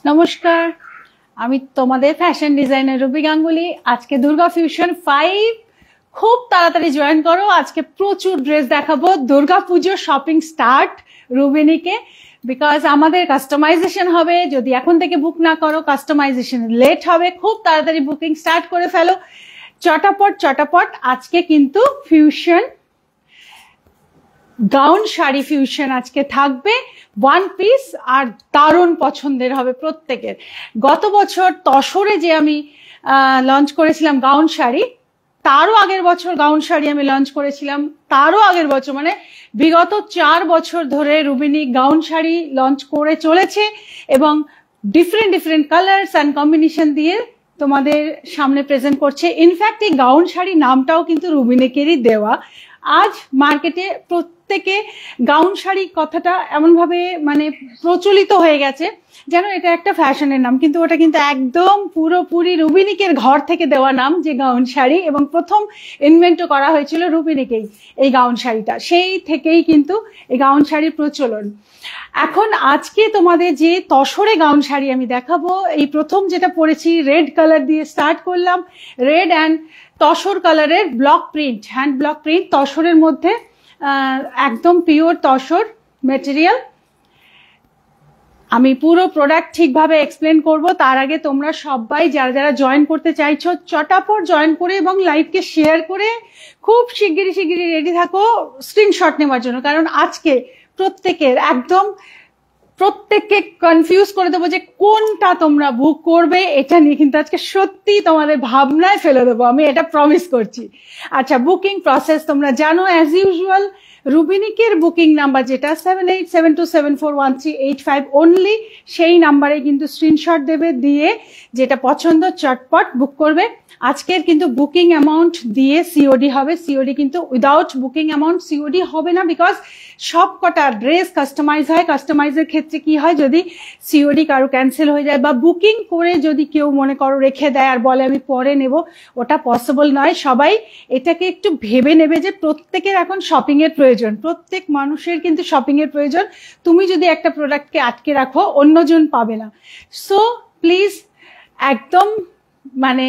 নমস্কার, আমি তোমাদের ফ্যাশন ডিজাইনার রুবি গাঙ্গুলি। আজকে দুর্গা ফিউশন 5 খুব তাড়াতাড়ি জয়েন করো। আজকে প্রচুর ড্রেস দেখাবো। দুর্গা পুজো শপিং স্টার্ট রুবিনিকে, বিকজ আমাদের কাস্টমাইজেশন হবে। যদি এখন থেকে বুক না করো কাস্টমাইজেশন লেট হবে। খুব তাড়াতাড়ি বুকিং স্টার্ট করে ফেলো, চটাপট। আজকে কিন্তু ফিউশন গাউন শাড়ি ফিউশন আজকে থাকবে, ওয়ান পিস, আর দারুণ পছন্দের হবে প্রত্যেকের। গত বছর তসরে যে আমি লঞ্চ করেছিলাম গাউন শাড়ি, তারও আগের বছর গাউন শাড়ি আমি লঞ্চ করেছিলাম, তারও আগের বছর, মানে বিগত 4 বছর ধরে রুবিনি গাউন শাড়ি লঞ্চ করে চলেছে এবং ডিফারেন্ট কালার্স অ্যান্ড কম্বিনেশন দিয়ে তোমাদের সামনে প্রেজেন্ট করছে। ইনফ্যাক্ট এই গাউন শাড়ি নামটাও কিন্তু রুবিনিকেরই দেওয়া। আজ মার্কেটে প্রত্যেকে গাউন শাড়ি কথাটা এমনভাবে মানে প্রচলিত হয়ে গেছে যেন এটা একটা ফ্যাশনের নাম, কিন্তু ওটা কিন্তু একদম পুরোপুরি রুবিনিকের ঘর থেকে দেওয়া নাম, যে গাউন শাড়ি, এবং প্রথম ইনভেন্টও করা হয়েছিল রুবিনিকেই এই গাউন শাড়িটা। সেই থেকেই কিন্তু এই গাউন শাড়ির প্রচলন। এখন আজকে তোমাদের যে তসরে গাউন শাড়ি আমি দেখাবো, এই প্রথম যেটা পরেছি রেড কালার দিয়ে স্টার্ট করলাম। রেড অ্যান্ড তসর কালারের block print, hand block print, তসরের মধ্যে একদম পিওর তসর মেটেরিয়াল। আমি পুরো প্রোডাক্ট ঠিকভাবে এক্সপ্লেন করব। তার আগে তোমরা সবাই যারা যারা জয়েন করতে চাইছো চটাপট জয়েন করে এবং লাইভকে শেয়ার করে খুব শিগগিরই রেডি থাকো স্ক্রিনশট নেওয়ার জন্য, কারণ আজকে প্রত্যেককে কনফিউজ করে দেবো যে কোনটা তোমরা বুক করবে। এটা নিয়ে কিন্তু আজকে সত্যি তোমাদের ভাবনায় ফেলে দেবো, আমি এটা প্রমিস করছি। আচ্ছা, বুকিং প্রসেস তোমরা জানো অ্যাজ ইউজুয়াল। রুবিনিকের বুকিং নাম্বার যেটা 7872741385 অনলি, সেই নাম্বারে কিন্তু স্ক্রিনশট দেবে, দিয়ে যেটা পছন্দ চটপট বুক করবে। আজকের কিন্তু বুকিং অ্যামাউন্ট দিয়ে সিওডি হবে। সিওডি কিন্তু উইদাউট বুকিং অ্যামাউন্ট সিওডি হবে না, বিকজ সব কটা ড্রেস কাস্টমাইজ হয়। কাস্টমাইজের ক্ষেত্রে কি হয়, যদি সিওডি কারো ক্যান্সেল হয়ে যায় বা বুকিং করে যদি কেউ মনে করো রেখে দেয় আর বলে আমি পরে নেব, ওটা পসিবল নয়। সবাই এটাকে একটু ভেবে নেবে যে প্রত্যেকের এখন শপিং এর প্রয়োজন, প্রত্যেক মানুষের কিন্তু শপিং এর প্রয়োজন। তুমি যদি একটা প্রোডাক্টকে আটকে রাখো অন্যজন পাবে না। সো প্লিজ একদম মানে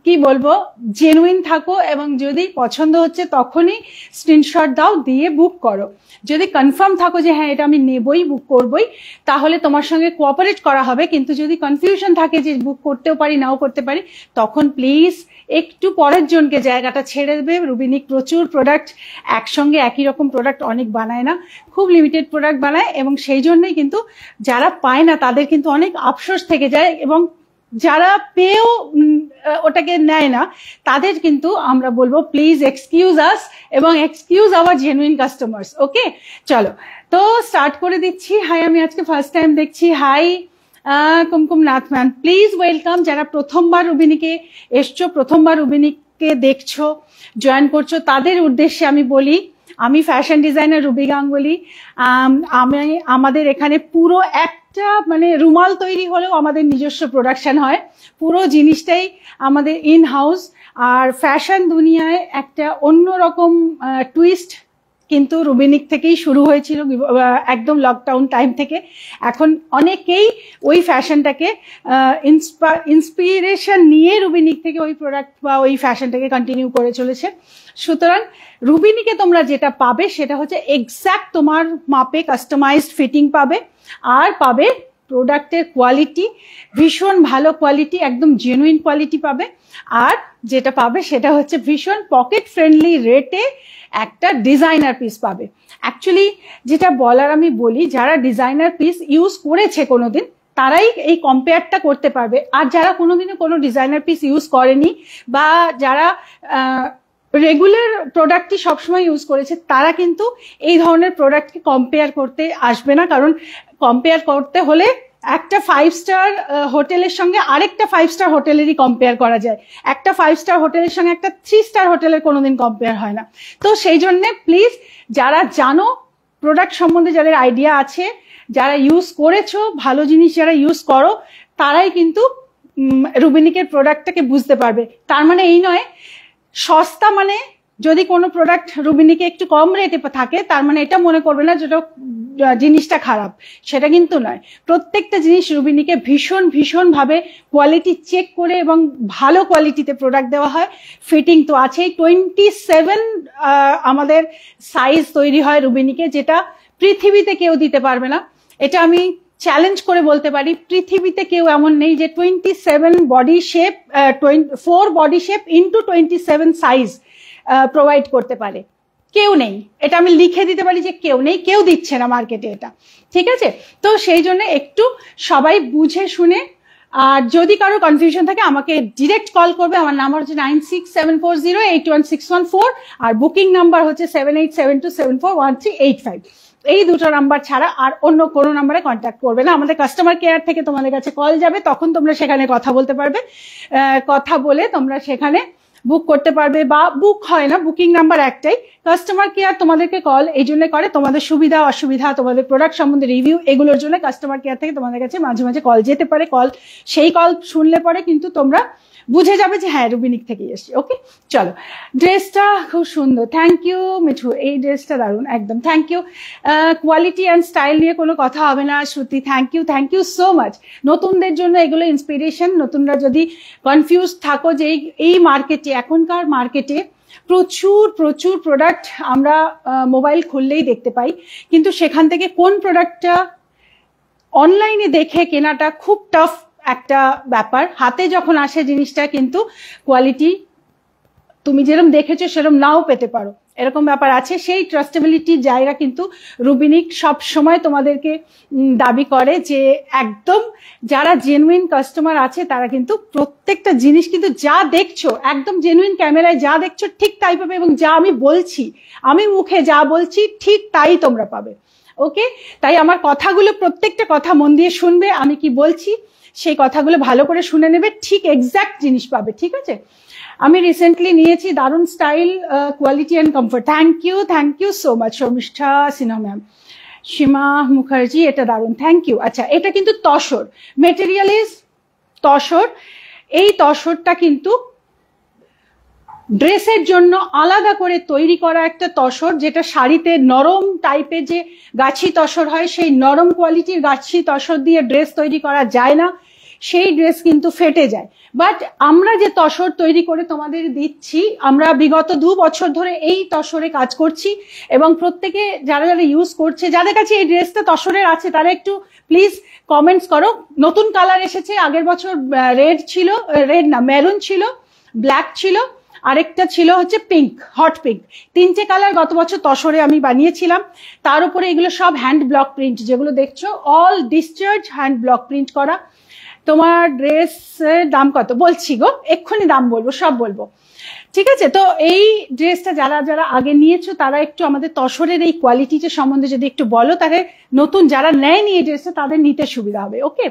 কি বলবো, জেনুইন থাকো এবং যদি পছন্দ হচ্ছে তখনই স্ক্রিনশট দাও, দিয়ে বুক করো। যদি কনফার্ম থাকো যে হ্যাঁ এটা আমি নেবই, বুক করবই, তাহলে তোমার সঙ্গে কোঅপারেট করা হবে। কিন্তু যদি কনফিউশন থাকে যে বুক করতেও পারি নাও করতে পারি, তখন প্লিজ একটু পরের জনকে জায়গাটা ছেড়ে দেবে। রুবিনিক প্রচুর প্রোডাক্ট একসঙ্গে, একই রকম প্রোডাক্ট অনেক বানায় না, খুব লিমিটেড প্রোডাক্ট বানায়, এবং সেই জন্যই কিন্তু যারা পায় না তাদের কিন্তু অনেক আফসোস থেকে যায়, এবং যারা পেয়েও ওটাকে নেয় না তাদের কিন্তু আমরা বলবো প্লিজ এক্সকিউজ আস এবং excuse our genuine customers. Okay, চলো তো স্টার্ট করে দিচ্ছি। হাই, আমি আজকে ফার্স্ট টাইম দেখছি। Hi Kumkum Nath man, please welcome. যারা প্রথমবার রুবিনিকে এসছো, প্রথমবার রুবিনিকে দেখছো, জয়েন করছো, তাদের উদ্দেশ্যে আমি বলি, আমি ফ্যাশন ডিজাইনার রুবি গাঙ্গুলি। আমাদের এখানে পুরো একটা মানে রুমাল তৈরি হলেও আমাদের নিজস্ব প্রোডাকশন হয়, পুরো জিনিসটাই আমাদের ইন হাউস। আর ফ্যাশন দুনিয়ায় একটা অন্যরকম টুইস্ট কিন্তু রুবিনিক থেকেই শুরু হয়েছিল, একদম লকডাউন টাইম থেকে। এখন অনেকেই ওই ফ্যাশনটাকে ইন্সপিরেশন নিয়ে রুবিনিক থেকে ওই প্রোডাক্ট বা ওই ফ্যাশনটাকে কন্টিনিউ করে চলেছে। সুতরাং রুবিনিকে তোমরা যেটা পাবে সেটা হচ্ছে এক্স্যাক্ট তোমার মাপে কাস্টমাইজড ফিটিং পাবে, আর পাবে প্রোডাক্টের কোয়ালিটি, ভীষণ ভালো কোয়ালিটি, একদম জেনুইন কোয়ালিটি পাবে। আর যেটা পাবে সেটা হচ্ছে ভীষণ পকেট ফ্রেন্ডলি রেটে একটা ডিজাইনার পিস পাবে। অ্যাকচুয়ালি যেটা বলার আমি বলি, যারা ডিজাইনার পিস ইউজ করেছে কোনোদিন তারাই এই কম্পেয়ারটা করতে পারবে, আর যারা কোনোদিনও কোনো ডিজাইনার পিস ইউজ করেনি বা যারা রেগুলার প্রোডাক্টই সবসময় ইউজ করেছে, তারা কিন্তু এই ধরনের প্রোডাক্টকে কম্পেয়ার করতে আসবে না। কারণ কম্পেয়ার করতে হলে একটা 5 স্টার হোটেলের সঙ্গে আরেকটা 5 স্টার হোটেলেরই কম্পেয়ার করা যায়, একটা 5 স্টার হোটেলের সঙ্গে একটা 3 স্টার হোটেলের কোনোদিন কম্পেয়ার হয় না। তো সেই জন্যে প্লিজ যারা জানো প্রোডাক্ট সম্বন্ধে, যাদের আইডিয়া আছে, যারা ইউজ করেছো, ভালো জিনিস যারা ইউজ করো, তারাই কিন্তু রুবিনিকের প্রোডাক্টটাকে বুঝতে পারবে। তার মানে এই নয় সস্তা মানে যদি কোনো প্রোডাক্ট রুবিনিকে একটু কম রেটে থাকে, তার মানে এটা মনে করবে না যেটা জিনিসটা খারাপ, সেটা কিন্তু নয়। প্রত্যেকটা জিনিস রুবিনিকে ভীষণ ভীষণ ভাবে কোয়ালিটি চেক করে এবং ভালো কোয়ালিটিতে প্রোডাক্ট দেওয়া হয়। ফিটিং তো আছেই। 27 আমাদের সাইজ তৈরি হয় রুবিনিকে, যেটা পৃথিবীতে কেউ দিতে পারবে না। এটা আমি চ্যালেঞ্জ করে বলতে পারি, পৃথিবীতে কেউ এমন নেই যে 27 body shape, 4 body shape into 27 size provide করতে পারে। কেউ নেই, এটা আমি লিখে দিতে পারি যে কেউ নেই, কেউ দিচ্ছে না মার্কেটে এটা, ঠিক আছে? তো সেই জন্য একটু সবাই বুঝে শুনে, আর যদি কারো কনফিউশন থাকে আমাকে ডিরেক্ট কল করবে। আমার নাম্বার হচ্ছে 9674081614, আর বুকিং নাম্বার হচ্ছে 7872741385। এই দুটো নাম্বার ছাড়া আর অন্য কোনো নাম্বারে কন্ট্যাক্ট করবে না। আমাদের কাস্টমার কেয়ার থেকে তোমাদের কাছে কল যাবে, তখন তোমরা সেখানে কথা বলতে পারবে। কথা বলে তোমরা সেখানে বুক করতে পারবে, বা বুক হয় না, বুকিং নাম্বার একটাই। কাস্টমার কেয়ার তোমাদেরকে কল এই জন্য করে, তোমাদের সুবিধা অসুবিধা, তোমাদের প্রোডাক্ট সম্বন্ধে রিভিউ, এগুলোর জন্য কাস্টমার কেয়ার থেকে তোমাদের কাছে মাঝে মাঝে কল যেতে পারে। সেই কল শুনলে পরে কিন্তু তোমরা বুঝে যাবে যে হ্যাঁ রুবিনিক থেকে এসছি। ওকে, চলো। ড্রেসটা খুব সুন্দর, থ্যাংক ইউ মিঠু, এই ড্রেসটা দারুণ, একদম thank you. Quality and style নিয়ে কোনো কথা হবে না Shruti, thank you so much. নতুনদের জন্য এগুলো ইন্সপিরেশন। নতুনরা যদি কনফিউজ থাকো যে এই মার্কেটে, এখনকার মার্কেটে প্রচুর প্রচুর প্রোডাক্ট আমরা মোবাইল খুললেই দেখতে পাই, কিন্তু সেখান থেকে কোন প্রোডাক্টটা অনলাইনে দেখে কেনাটা খুব টাফ একটা ব্যাপার। হাতে যখন আসে জিনিসটা কিন্তু কোয়ালিটি তুমি যেরকম দেখেছো সেরকম নাও পেতে পারো, এরকম ব্যাপার আছে। সেই ট্রাস্টেবিলিটির জায়গা কিন্তু রুবিনিক সব সময় তোমাদেরকে দাবি করে যে একদম যারা জেনুইন কাস্টমার আছে তারা কিন্তু প্রত্যেকটা জিনিস কিন্তু যা দেখছো একদম জেনুইন ক্যামেরায় যা দেখছো ঠিক তাই পাবে, এবং যা আমি বলছি, আমি মুখে যা বলছি ঠিক তাই তোমরা পাবে। ওকে, তাই আমার কথাগুলো, প্রত্যেকটা কথা মন দিয়ে শুনবে, আমি কি বলছি সেই কথাগুলো ভালো করে শুনে নেবে, ঠিক এক্সাক্ট জিনিস পাবে, ঠিক আছে? আমি রিসেন্টলি নিয়েছি, দারুণ style, quality and comfort. Thank you so much Sharmishtha Sinha ma'am, Seema Mukherjee, এটা দারুণ, থ্যাংক ইউ। আচ্ছা, এটা কিন্তু তসর, মেটেরিয়াল ইজ তসর। এই তসরটা কিন্তু ড্রেসের জন্য আলাদা করে তৈরি করা একটা তসর, যেটা শাড়িতে নরম টাইপের যে গাছি তসর হয়, সেই নরম কোয়ালিটির গাছি তসর দিয়ে ড্রেস তৈরি করা যায় না, সেই ড্রেস কিন্তু ফেটে যায়। বাট আমরা যে তসর তৈরি করে তোমাদের দিচ্ছি, আমরা বিগত 2 বছর ধরে এই তসরে কাজ করছি, এবং প্রত্যেকে যারা যারা ইউজ করছে, যাদের কাছে এই ড্রেসটা তসরের আছে তারা একটু প্লিজ কমেন্টস করো। নতুন কালার এসেছে, আগের বছর রেড ছিল, রেড না মেরুন ছিল, ব্ল্যাক ছিল, আরেকটা ছিল হচ্ছে পিঙ্ক, হট পিঙ্ক। 3টে কালার গত বছর তসরে আমি বানিয়েছিলাম। তার উপরে এগুলো সব হ্যান্ড ব্লক প্রিন্ট, যেগুলো দেখছো all discharge hand block print করা। তোমার ড্রেসের দাম কত বলছি গো, এক্ষুনি দাম বলবো, সব বলবো, ঠিক আছে? তো এই ড্রেসটা যারা যারা আগে নিয়েছো তারা একটু আমাদের তসরের এই কোয়ালিটিটা সম্বন্ধে যদি একটু বলো, তাহলে নতুন যারা নেয়নি এই ড্রেসটা তাদের নিতে সুবিধা হবে। ওকে,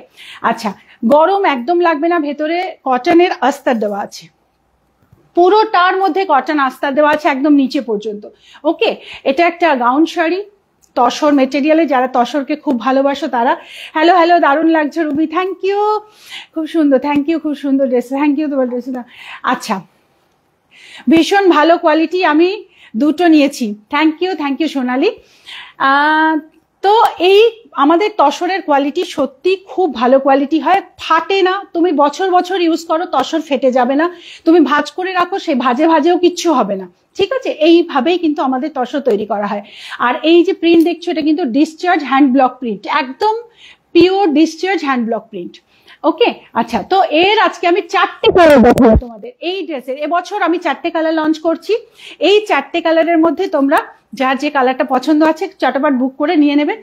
আচ্ছা, গরম একদম লাগবে না, ভেতরে কটনের আস্তর দেওয়া আছে, পুরোটার মধ্যে কটন আস্তর দেওয়া আছে একদম নিচে পর্যন্ত। ওকে, এটা একটা গাউন শাড়ি, তসর মেটেরিয়ালে, যারা তসরকে খুব ভালোবাসো তারা। হ্যালো হ্যালো, দারুণ লাগছে রুবি, থ্যাংক ইউ, খুব সুন্দর, থ্যাংক ইউ, খুব সুন্দর ড্রেস, থ্যাংক ইউ তোমার ড্রেস। আচ্ছা, ভীষণ ভালো কোয়ালিটি, আমি 2টো নিয়েছি, থ্যাংক ইউ সোনালি। তো এই আমাদের তসরের কোয়ালিটি সত্যি খুব ভালো কোয়ালিটি হয়, ফাটে না। তুমি বছর বছর ইউজ করো, তসর ফেটে যাবে না। তুমি ভাঁজ করে রাখো, সেই ভাজেও কিচ্ছু হবে না, ঠিক আছে? এইভাবেই কিন্তু আমাদের তসর তৈরি করা হয়। আর এই যে প্রিন্ট দেখছো, এটা কিন্তু ডিসচার্জ হ্যান্ড ব্লক প্রিন্ট, একদম pure discharge hand block print. Okay, আচ্ছা, তো এর আজকে আমি 4টে কালার দেখাবো তোমাদের এই ড্রেসের। এবছর আমি 4টে কালার লঞ্চ করছি। এই 4টে কালারের মধ্যে তোমরা যার যে কালারটা পছন্দ আছে চটাপট বুক করে নিয়ে নেবে।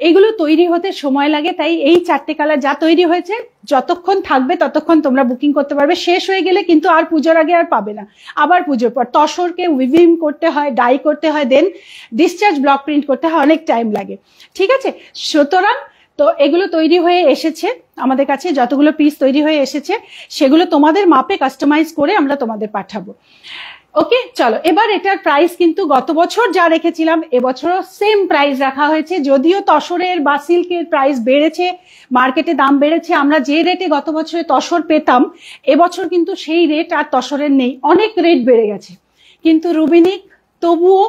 এগুলো তৈরি হতে সময় লাগে, তাই এই 4টে কালার যা তৈরি হয়েছে যতক্ষণ থাকবে ততক্ষণ তোমরা বুকিং করতে পারবে। শেষ হয়ে গেলে কিন্তু আর পুজোর আগে আর পাবে না, আবার পুজোর পর। তসরকে উইভিং করতে হয়, ডাই করতে হয়, দেন ডিসচার্জ ব্লক প্রিন্ট করতে হয়, অনেক টাইম লাগে, ঠিক আছে? সুতরাং তো এগুলো তৈরি হয়ে এসেছে আমাদের কাছে, যতগুলো পিস তৈরি হয়ে এসেছে সেগুলো তোমাদের মাপে কাস্টমাইজ করে আমরা তোমাদের পাঠাবো। ওকে, চলো, এবার এটার প্রাইস কিন্তু গত বছর যা রেখেছিলাম এবছরও সেম প্রাইস রাখা হয়েছে। যদিও তসরের বা সিল্কের প্রাইস বেড়েছে, মার্কেটে দাম বেড়েছে, আমরা যে রেটে গত বছরে তসর পেতাম এবছর কিন্তু সেই রেট আর তসরের নেই, অনেক রেট বেড়ে গেছে। কিন্তু রুবিনিক তবুও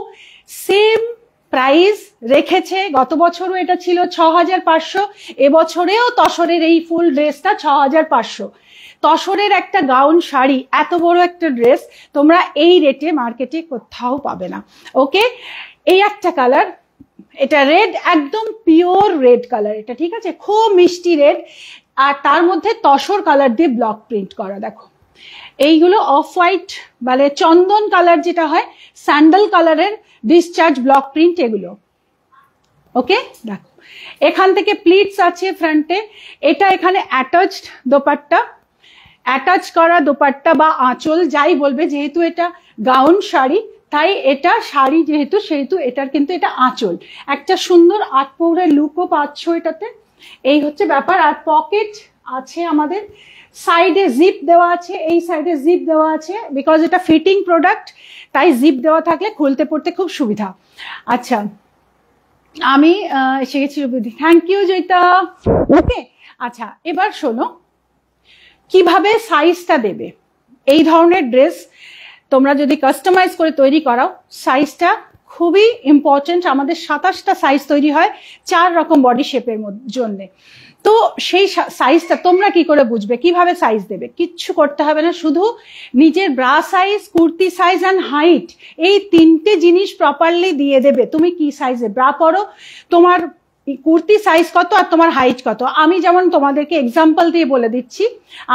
সেম প্রাইস রেখেছে। গত বছরও এটা ছিল 6500, এবছরেও তসরের এই ফুল ড্রেসটা 6500। তসরের একটা গাউন শাড়ি, এত বড় একটা ড্রেস তোমরা এই রেটে মার্কেটে কোথাও পাবে না। ওকে, এই একটা কালার, এটা রেড, একদম পিওর রেড কালার এটা, ঠিক আছে, খুব মিষ্টি রেড, আর তার মধ্যে তসর কালার দিয়ে ব্লক প্রিন্ট করা। দেখো এইগুলো অফ হোয়াইট মানে চন্দন কালার যেটা হয়, স্যান্ডেল কালারের ডিসচার্জ ব্লক প্রিন্ট এগুলো। ওকে, দেখো এখান থেকে প্লিটস আছে ফ্রন্টে, এটা এখানে অ্যাটাচড দোপাট্টা, অ্যাটাচ করা দোপাট্টা বা আঁচল যাই বলবে, যেহেতু এটা গাউন শাড়ি তাই এটা শাড়ি যেহেতু সেহেতু এটার কিন্তু এটা আঁচল, একটা সুন্দর আটপৌরের লুকও পাচ্ছ এটাতে। এই হচ্ছে ব্যাপার। আর পকেট আছে আমাদের, সাইডে জিপ দেওয়া আছে, এই সাইডে জিপ দেওয়া আছে, বিকজ এটা ফিটিং প্রোডাক্ট তাই জিপ দেওয়া থাকলে খুলতে পড়তে খুব সুবিধা। আচ্ছা, আমি এসে গেছি রূপদি, থ্যাংক ইউ জয়িতা। ওকে, আচ্ছা এবার শোনো কিভাবে সাইজটা দেবে। এই ধরনের ড্রেস তোমরা যদি কাস্টমাইজ করে তৈরি করাও, সাইজটা খুবই ইম্পর্টেন্ট। আমাদের 27টা সাইজ তৈরি হয় 4 রকম বডি শেপের জন্য। তো সেই সাইজটা তোমরা কি করে বুঝবে, কিভাবে সাইজ দেবে? কিচ্ছু করতে হবে না, শুধু নিজের bra size, kurti size and height, এই 3টে জিনিস প্রপারলি দিয়ে দেবে। তুমি কি সাইজে ব্রা পরো, তোমার কুর্তি সাইজ কত আর তোমার হাইট কত। আমি যেমন তোমাদেরকে এক্সাম্পল দিয়ে বলে দিচ্ছি,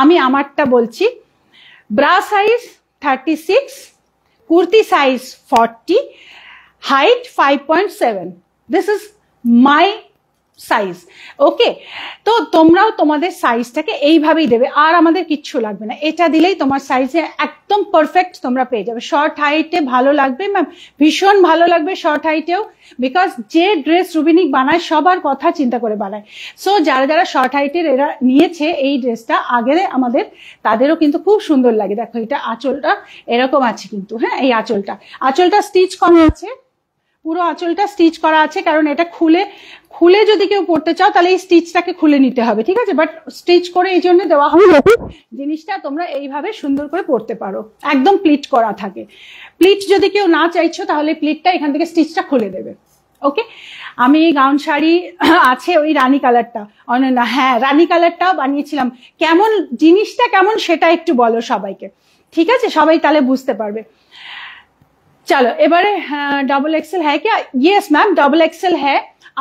আমি আমারটা বলছি। Bra size 36, kurti size 40, height 5.7. This is my size. Okay, তো তোমরাও তোমাদের সাইজটাকে এইভাবেই দেবে, আর আমাদের কিচ্ছু লাগবে না, এটা দিলেই তোমার সাইজে একদম পারফেক্ট তোমরা পেয়ে যাবে। শর্ট হাইটে ভালো লাগবে ম্যাম, ভীষণ ভালো লাগবে শর্ট হাইটেও, বিকজ যে ড্রেস রুবিনিক বানায় সবার কথা চিন্তা করে বানায়। সো যারা যারা শর্ট হাইটের এরা নিয়েছে এই ড্রেসটা আগে আমাদের, তাদেরও কিন্তু খুব সুন্দর লাগে। দেখো এটা আঁচলটা এরকম আছে কিন্তু, হ্যাঁ এই আঁচলটা স্টিচ করা আছে, পুরো আঁচলটা স্টিচ করা আছে, কারণ এটা খুলে যদি কেউ পড়তে চাও তাহলে এই স্টিচটাকে খুলে নিতে হবে, ঠিক আছে, বাট স্টিচ করে এই জন্য দেওয়া হবে জিনিসটা তোমরা এইভাবে সুন্দর করে পড়তে পারো, একদম প্লিট করা থাকে। প্লিট যদি কেউ না চাইছো তাহলে প্লিটটা এখান থেকে স্টিচটা খুলে দেবে। ওকে, আমি গাউন শাড়ি আছে ওই রানী কালারটা, অনন্যা হ্যাঁ রানী কালারটাও বানিয়েছিলাম, কেমন জিনিসটা কেমন সেটা একটু বলো সবাইকে, ঠিক আছে, সবাই তাহলে বুঝতে পারবে। चलो एबारे डबल एक्सेल है क्या? यस मैम डबल एक्सेल है।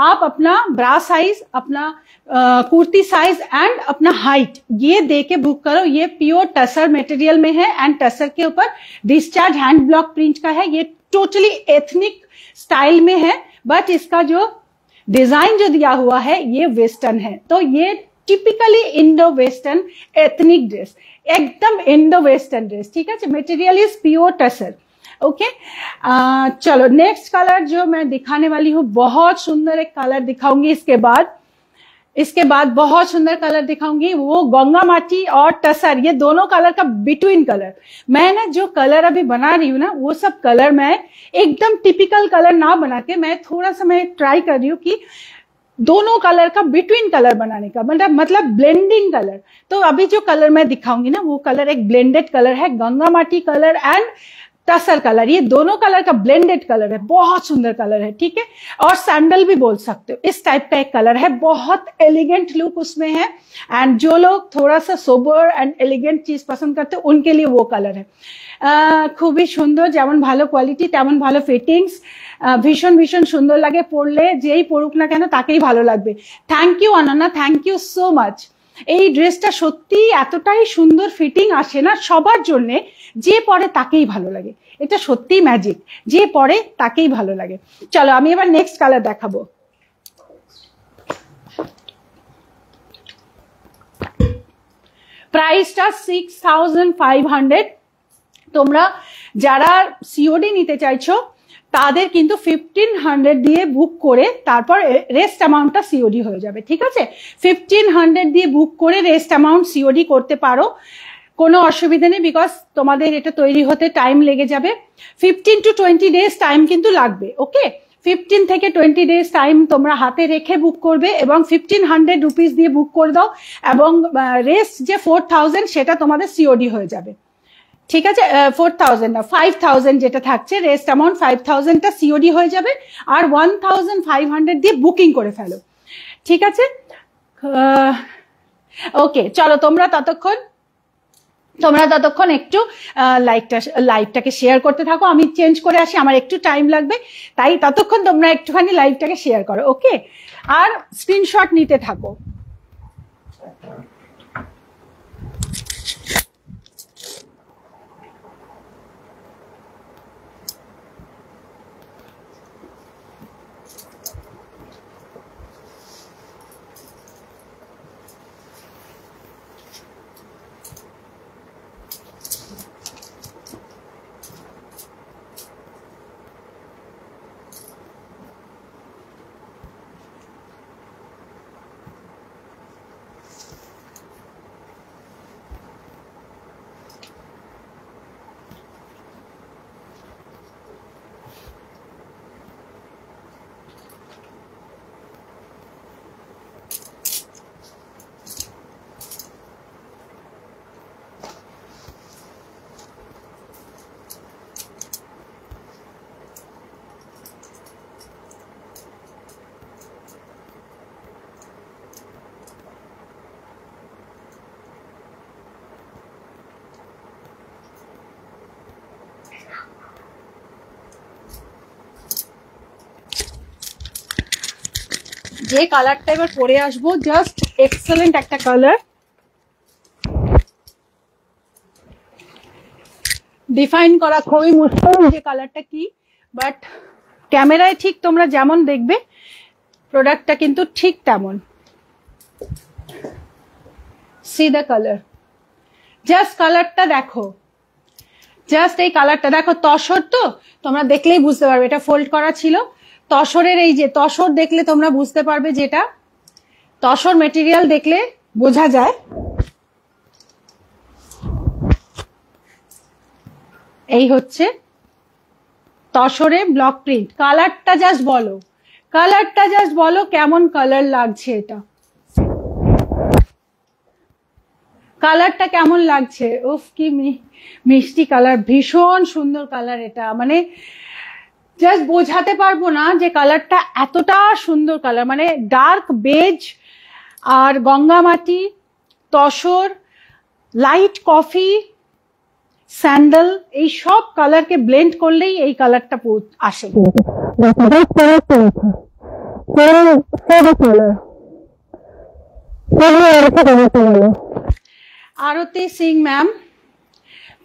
आप अपना ब्रा साइज, अपना कुर्ती साइज एंड अपना हाइट ये दे के बुक करो। ये प्योर टसर मटेरियल में है एंड टसर के ऊपर डिस्चार्ज हैंड ब्लॉक प्रिंट का है। ये टोटली एथनिक स्टाइल में है, बट इसका जो डिजाइन जो दिया हुआ है ये वेस्टर्न है। तो ये typically Indo western ethnic dress, एकदम इंडो वेस्टर्न ड्रेस, ठीक है। Material is pure tussar. Okay चलो नेक्स्ट कलर जो मैं दिखाने वाली हूँ, बहुत सुंदर एक कलर दिखाऊंगी। इसके बाद बहुत सुंदर कलर दिखाऊंगी, वो गंगा माटी और टसर, ये दोनों कलर का बिटवीन कलर। मैं ना जो कलर अभी बना रही हूँ ना, वो सब कलर मैं एकदम टिपिकल कलर ना बना के मैं थोड़ा सा मैं ट्राई कर रही हूँ कि दोनों कलर का बिटवीन कलर बनाने का, मतलब ब्लेंडिंग कलर। तो अभी जो कलर मैं दिखाऊंगी ना, वो कलर एक ब्लेंडेड कलर है, गंगा माटी कलर एंड टसर कलर, ये दोनों कलर का ब्लेंडेड कलर है, बहुत सुंदर कलर है, ठीक है। और सैंडल भी बोल सकते हो, इस टाइप का एक कलर है, बहुत एलिगेंट लुक उसमें है। एंड जो लोग थोड़ा सा सोबर एंड एलिगेंट चीज पसंद करते हैं उनके लिए वो कलर है। খুবই সুন্দর, যেমন ভালো কোয়ালিটি তেমন ভালো ফিটিংস, ভীষণ ভীষণ সুন্দর লাগে, পরলে যেই পরুক না কেন তাকেই ভালো লাগবে। Thank you Ananya, thank you so much. এই ড্রেসটা সত্যি এতটাই সুন্দর ফিটিং আসে না সবার জন্য, যে পরে তাকেই ভালো লাগে, এটা সত্যি ম্যাজিক, যে পরে তাকেই ভালো লাগে। চলো আমি এবার নেক্সট কালার দেখাবো। প্রাইসটা 6500। তোমরা যারা সিওডি নিতে চাইছো তাদের কিন্তু 1500 দিয়ে বুক করে তারপর রেস্ট অ্যামাউন্টটা সিওডি হয়ে যাবে, ঠিক আছে। 1500 দিয়ে বুক করে রেস্ট অ্যামাউন্ট সিওডি করতে পারো, কোনো অসুবিধা নেই, বিকজ তোমাদের এটা তৈরি হতে টাইম লেগে যাবে। 15 to 20 ডেজ টাইম কিন্তু লাগবে। ওকে, 15 থেকে 20 ডেজ টাইম তোমরা হাতে রেখে বুক করবে এবং 1500 রুপিস দিয়ে বুক করে দাও, এবং রেস্ট যে 4000 সেটা তোমাদের সিওডি হয়ে যাবে, ঠিক আছে, 4000 না 5000 যেটা থাকছে রেস্ট অ্যামাউন্ট 5000টা সিওডি হয়ে যাবে, আর 1500 দিয়ে বুকিং করে ফেলো। ঠিক আছে, ওকে চলো তোমরা ততক্ষণ একটু লাইভটাকে শেয়ার করতে থাকো, আমি চেঞ্জ করে আসি, আমার একটু টাইম লাগবে, তাই ততক্ষণ তোমরা একটুখানি লাইভটাকে শেয়ার করো, ওকে, আর স্ক্রিনশট নিতে থাকো। যে কালারটা এবার পরে আসবো, জাস্ট এক্সেলেন্ট একটা কালার, ডিফাইন করা খুবই মুশকিল যে কালারটা কি, বাট ক্যামেরায় ঠিক তোমরা যেমন দেখবে প্রোডাক্টটা কিন্তু ঠিক তেমন। সি দ্য কালার, জাস্ট কালারটা দেখো, জাস্ট এই কালারটা দেখো, তসর তো তোমরা দেখলেই বুঝতে পারবে, এটা ফোল্ড করা ছিল, তসরের এই যে তসর দেখলে তোমরা বুঝতে পারবে, যেটা তসর মেটেরিয়াল দেখলে বোঝা যায়। এই হচ্ছে তসরে ব্লক প্রিন্ট, কালারটা জাস্ট বলো, কালারটা জাস্ট বলো কেমন কালার লাগছে, এটা কালারটা কেমন লাগছে, উফ কি মিষ্টি কালার, ভীষণ সুন্দর কালার, এটা মানে জাস্ট বোঝাতে পারবো না যে কালারটা এতটা সুন্দর কালার, মানে ডার্ক বেজ আর গঙ্গামাটি, তসর, লাইট কফি, স্যান্ডেল, এই সব কালারকে ব্লেন্ড করলেই এই কালারটা আসে। আরতি সিং ম্যাম,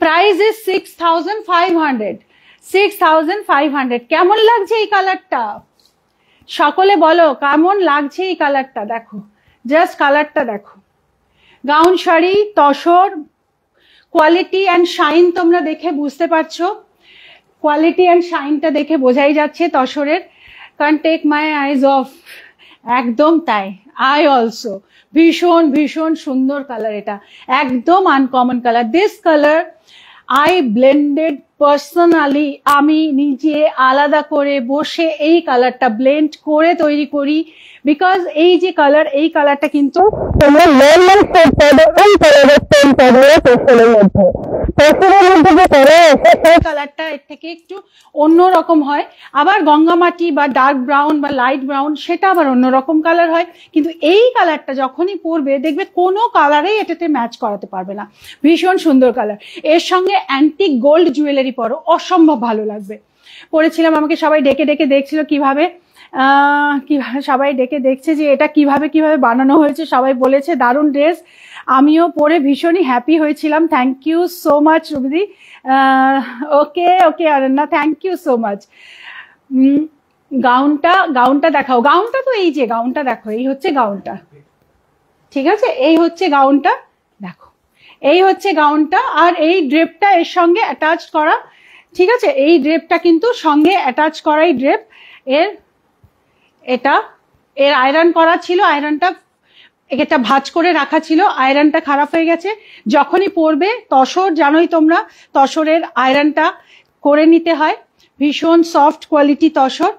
প্রাইস ইজ 6500, 6500। কেমন লাগছে এই কালারটা, সকলে বলো কেমন লাগছে এই কালারটা, দেখো জাস্ট কালারটা দেখো, gown sari, tussar, quality and shine তোমরা দেখে বুঝতে পারছো, কোয়ালিটি অ্যান্ড শাইনটা দেখে বোঝাই যাচ্ছে তসরের, কারণ টেক মাই আইজ অফ, একদম তাই, আই অলসো, ভীষণ ভীষণ সুন্দর কালার, এটা একদম uncommon colour, this colour I blended personally, আমি নিজে আলাদা করে বসে এই কালারটা ব্লেন্ড করে তৈরি করি, বিকজ এই যে কালার, এই কালারটা কিন্তু তোমরা নর্মাল শেড পাবে, ওই কালারের সেম পাবে পেছনের মধ্যে, পেছনের মধ্যে যে কালার আছে সেই কালারটা এর থেকে একটু অন্যরকম হয়, আবার গঙ্গামাটি বা ডার্ক ব্রাউন বা লাইট ব্রাউন সেটা আবার অন্যরকম কালার হয়, কিন্তু এই কালারটা যখনই পরবে দেখবে কোনো কালারেই এটাতে ম্যাচ করাতে পারবে না, ভীষণ সুন্দর কালার, এর সঙ্গে অ্যান্টিক গোল্ড জুয়েলারি পরো, অসম্ভব ভালো লাগবে। পরেছিলাম, আমাকে সবাই ডেকে ডেকে দেখছিল কিভাবে সবাই ডেকে দেখছে যে এটা কিভাবে বানানো হয়েছে, সবাই বলেছে দারুণ ড্রেস, আমিও পরে ভীষণই হ্যাপি হয়েছিলাম, থ্যাংক ইউ সো মাচ রুবিদি, okay okay Aranya, thank you so much. গাউনটা দেখাও, গাউনটা তো এই যে গাউনটা দেখো, এই হচ্ছে গাউনটা, ঠিক আছে, এই হচ্ছে গাউনটা দেখো, এই হচ্ছে গাউনটা, আর এই ড্রেপটা এর সঙ্গে অ্যাটাচ করা, ঠিক আছে, এই ড্রেপটা কিন্তু সঙ্গে অ্যাটাচ করাই ড্রেপ, এর আয়রন করা ছিল, আয়রনটা এটা ভাঁজ করে রাখা ছিল, আয়রনটা খারাপ হয়ে গেছে, যখনই পরবে তসর জানোই তোমরা, তসরের আয়রনটা করে নিতে হয়, ভীষণ সফট কোয়ালিটি তসর,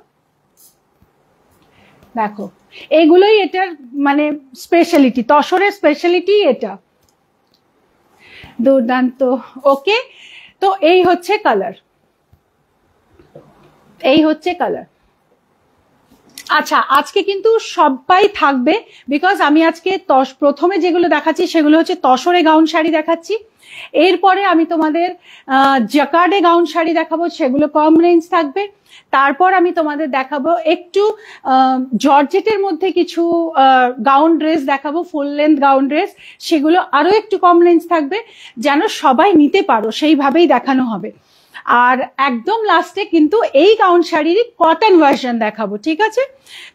দেখো এগুলোই এটার মানে স্পেশালিটি, তসরের স্পেশালিটি এটা, দুর্দান্ত। ওকে তো এই হচ্ছে কালার, এই হচ্ছে কালার। আচ্ছা, আজকে কিন্তু সবাই থাকবে, বিকজ আমি আজকে প্রথমে যেগুলো দেখাচ্ছি সেগুলো হচ্ছে তসরে গাউন শাড়ি দেখাচ্ছি। এরপরে আমি তোমাদের জাকার্ডে গাউন শাড়ি দেখাবো, সেগুলো কম রেঞ্জ থাকবে। তারপর আমি তোমাদের দেখাবো একটু জর্জেটের মধ্যে কিছু গাউন ড্রেস দেখাবো, ফুল লেন্থ গাউন ড্রেস, সেগুলো আরো একটু কম রেঞ্জ থাকবে, যেন সবাই নিতে পারো সেইভাবেই দেখানো হবে। আর একদম লাস্টে কিন্তু এই গাউন শাড়ির কটন ভার্সন দেখাবো, ঠিক আছে?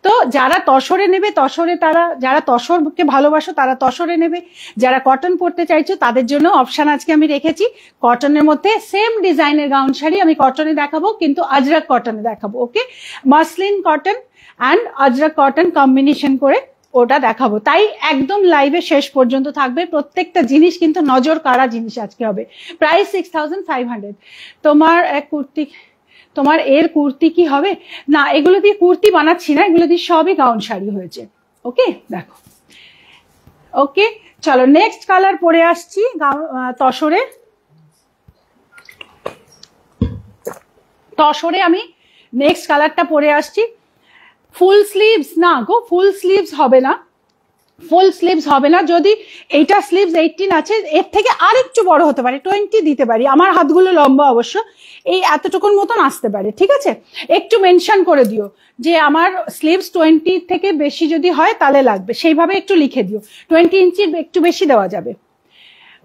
তো যারা তসরে নেবে তসরে, তারা যারা তসরকে ভালোবাসো তারা তসরে নেবে, যারা কটন পরতে চাইছো তাদের জন্য অপশন আজকে আমি রেখেছি। কটনের মধ্যে সেম ডিজাইনের গাউন শাড়ি আমি কটনে দেখাবো, কিন্তু আজরাক কটনে দেখাবো। ওকে, muslin cotton and ajrak cotton combination করে ওটা দেখাবো। তাই একদম লাইভে শেষ পর্যন্ত থাকবে। প্রত্যেকটা জিনিস কিন্তু নজর কাড়া জিনিস আজকে হবে। প্রাইস 6500। তোমার এক কুর্তি, তোমার এর কুর্তি কি হবে না, এগুলো দিয়ে কুর্তি বানাচ্ছি না, এগুলো দিয়ে সবই গাউন শাড়ি হয়েছে। ওকে, দেখো। ওকে, চলো নেক্সট কালার পরে আসছি তসরে। তসরে আমি নেক্সট কালারটা পরে আসছি। ফুল স্লিভস না গো, ফুল স্লিভস হবে না, ফুল স্লিভস হবে না। যদি এইটা স্লিভস 18 আছে, এর থেকে আর একটু বড় হতে পারে, 20 দিতে পারি। আমার হাতগুলো লম্বা অবশ্য, এই এতটুকুন মতন আসতে পারে, ঠিক আছে? একটু মেনশন করে দিও যে আমার স্লিভস 20 থেকে বেশি যদি হয় তাহলে লাগবে, সেইভাবে একটু লিখে দিও। 20 ইঞ্চির একটু বেশি দেওয়া যাবে।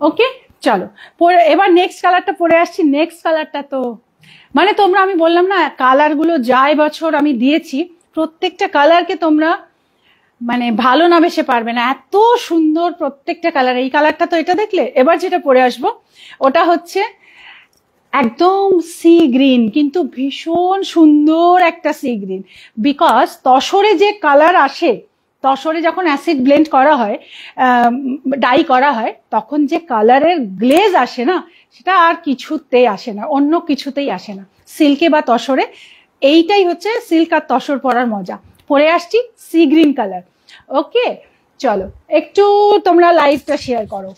ওকে, চলো এবার নেক্সট কালারটা পরে আসছি। নেক্সট কালারটা তো মানে তোমরা, আমি বললাম না কালারগুলো যায় বছর আমি দিয়েছি, প্রত্যেকটা কালারকে তোমরা মানে ভালো না বেশে পারবে না, এত সুন্দর প্রত্যেকটা কালার। এই কালারটা তো এটা দেখলে, এবার যেটা পরে আসবো ওটা হচ্ছে একদম সি গ্রিন, কিন্তু ভীষণ সুন্দর একটা সি গ্রিন। বিকজ তসরে যে কালার আসে, তসরে যখন অ্যাসিড ব্লেন্ড করা হয়, ডাই করা হয়, তখন যে কালারের গ্লেজ আসে না, সেটা আর কিছুতেই আসে না, অন্য কিছুতেই আসে না সিল্কে বা তসরে। এইটাই হচ্ছে সিল্ক আর তসর পরার মজা। পরে আসছি সি গ্রিন কালার। ওকে, চলো একটু তোমরা লাইভটা শেয়ার করো।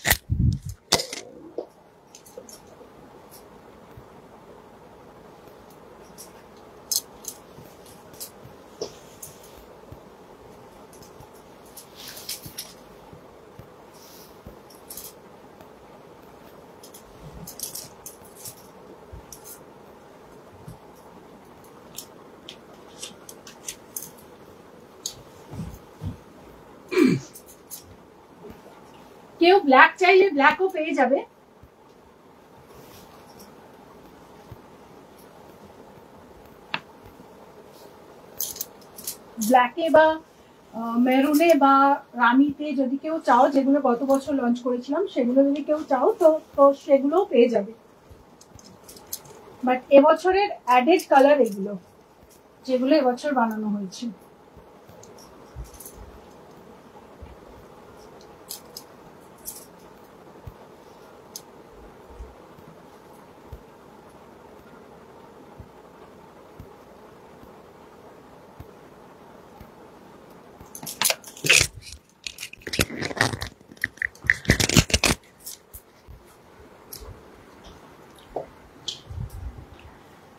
কেউ ব্ল্যাক চাইলে ব্ল্যাকও পেয়ে যাবে। ব্ল্যাকে বা মেরুনে বা রানিতে যদি কেউ চাও, যেগুলো গত বছর লঞ্চ করেছিলাম সেগুলো যদি কেউ চাও তো সেগুলোও পেয়ে যাবে। বাট এবছরের অ্যাডেড কালার এগুলো, যেগুলো এবছর বানানো হয়েছে।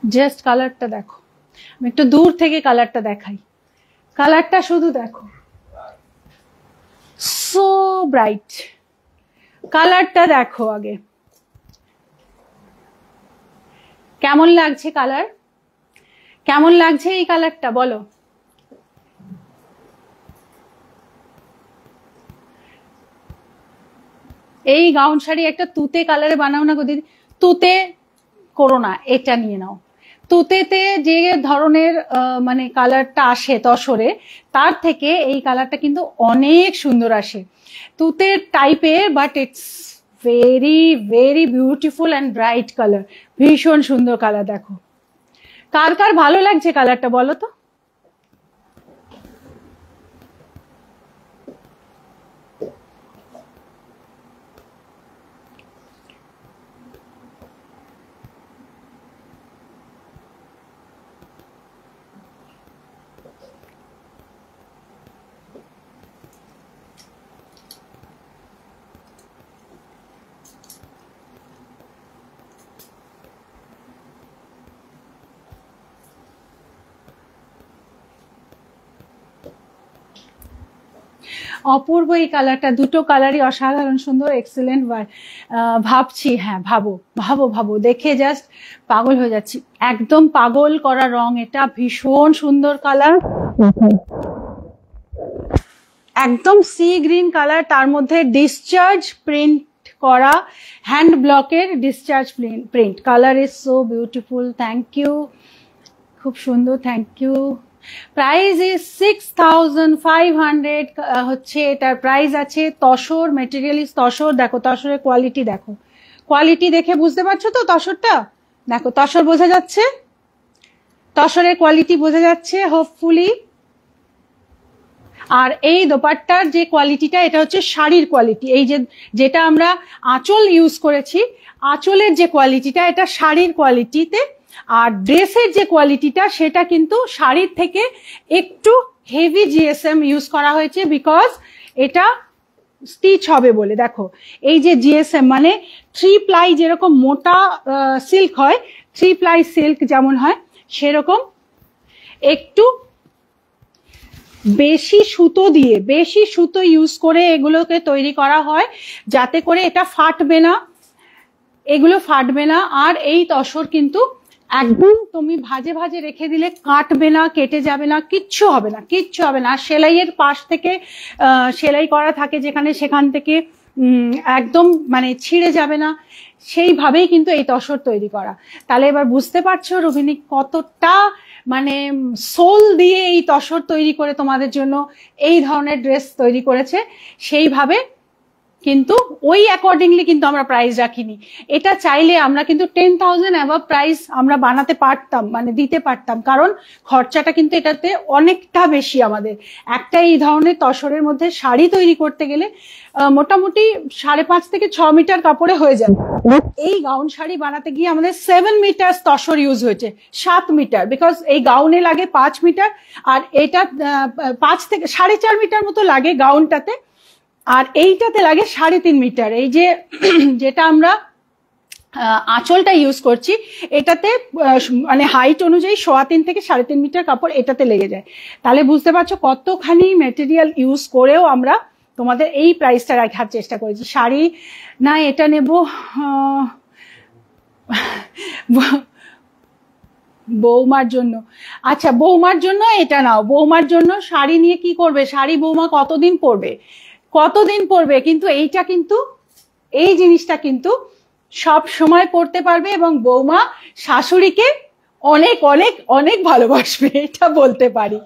জাস্ট কালারটা দেখো, আমি একটু দূর থেকে কালারটা দেখাই। কালারটা শুধু দেখো, সো ব্রাইট। কালারটা দেখো আগে, কেমন লাগছে কালার? কেমন লাগছে এই কালারটা বলো? এই গাউন শাড়ি একটা তুতে কালারে বানাও না গো দিদি। তুতে করো না, এটা নিয়ে নাও। তুতেতে যে ধরনের মানে কালারটা আসে তসরে, তার থেকে এই কালারটা কিন্তু অনেক সুন্দর আসে তুতের টাইপের, but it's very very beautiful and bright colour. ভীষণ সুন্দর কালার। দেখো কার কার ভালো লাগছে কালারটা বলো তো? অপূর্ব এই কালারটা, দুটো কালারই অসাধারণ সুন্দর, এক্সেলেন্ট। ভাবছি, হ্যাঁ ভাবো ভাবো ভাবো, দেখে জাস্ট পাগল হয়ে যাচ্ছি, একদম পাগল করা রং এটা, ভীষণ সুন্দর কালার, একদম সি গ্রিন কালার, তার মধ্যে ডিসচার্জ প্রিন্ট করা, হ্যান্ড ব্লকের discharge print. Colour is so beautiful, thank you, খুব সুন্দর, থ্যাংক ইউ। প্রাইস ইজ 6500 হচ্ছে এটার প্রাইস আছে। তসর মেটেরিয়াল ইজ তসর, দেখো তসরের কোয়ালিটি দেখো, কোয়ালিটি দেখে বুঝতে পারছো তো তসরটা, দেখো তসর বোঝা যাচ্ছে, তসরের কোয়ালিটি বোঝা যাচ্ছে হোপফুলি। আর এই দোপাট্টার যে কোয়ালিটিটা, এটা হচ্ছে শাড়ির কোয়ালিটি, এই যে যেটা আমরা আঁচল ইউজ করেছি, আঁচলের যে কোয়ালিটিটা এটা শাড়ির কোয়ালিটিতে, আর ড্রেসের যে কোয়ালিটিটা সেটা কিন্তু শাড়ির থেকে একটু হেভি জিএসএম ইউজ করা হয়েছে, বিকজ এটা স্টিচ হবে বলে। দেখো এই যে জিএসএম মানে 3 প্লাই, যেরকম মোটা সিল্ক হয়, 3 প্লাই সিল্ক যেমন হয়, সেরকম একটু বেশি সুতো দিয়ে, বেশি সুতো ইউজ করে এগুলোকে তৈরি করা হয়, যাতে করে এটা ফাটবে না, এগুলো ফাটবে না। আর এই তসর কিন্তু একদম তুমি ভাজে ভাজে রেখে দিলে কাটবে না, কেটে যাবে না, কিচ্ছু হবে না, কিচ্ছু হবে না। সেলাইয়ের পাশ থেকে সেলাই করা থাকে যেখানে, সেখান থেকে একদম মানে ছিঁড়ে যাবে না, সেইভাবেই কিন্তু এই তসর তৈরি করা। তাহলে এবার বুঝতে পারছো রোহিণী কতটা মানে সোল দিয়ে এই তসর তৈরি করে তোমাদের জন্য এই ধরনের ড্রেস তৈরি করেছে, সেইভাবে কিন্তু ওই অ্যাকর্ডিংলি কিন্তু আমরা প্রাইস রাখিনি। এটা চাইলে আমরা কিন্তু 10,000 অ্যাবাভ প্রাইস আমরা বানাতে পারতাম, মানে দিতে পারতাম, কারণ খরচাটা কিন্তু এটাতে অনেকটা বেশি আমাদের। একটা এই ধরনের তসরের মধ্যে শাড়ি তৈরি করতে গেলে মোটামুটি 5.5 থেকে 6 মিটার কাপড়ে হয়ে যাবে। এই গাউন শাড়ি বানাতে গিয়ে আমাদের 7 মিটার তসর ইউজ হয়েছে, 7 মিটার, বিকজ এই গাউনে লাগে 5 মিটার, আর এটা 5 থেকে 4.5 মিটার মতো লাগে গাউনটাতে, আর এইটাতে লাগে 3.5 মিটার। এই যে যেটা আমরা আঁচলটা ইউজ করছি, এটাতে মানে হাইট অনুযায়ী 3.25 থেকে 3.5 মিটার কাপড় এটাতে লেগে যায়। তাহলে বুঝতে পারছো কতখানি মেটেরিয়াল ইউজ করেও আমরা তোমাদের এই প্রাইসটা রাখার চেষ্টা করেছি। শাড়ি না এটা নেব, বৌমার জন্য, আচ্ছা বৌমার জন্য এটা নাও। বৌমার জন্য শাড়ি নিয়ে কি করবে, শাড়ি বৌমা কতদিন পরবে, কতদিন পরবে, কিন্তু এইটা কিন্তু, এই জিনিসটা কিন্তু সব সময় পরতে পারবে, এবং বৌমা শাশুড়িকে অনেক অনেক অনেক ভালোবাসবে, এটা বলতে পারি।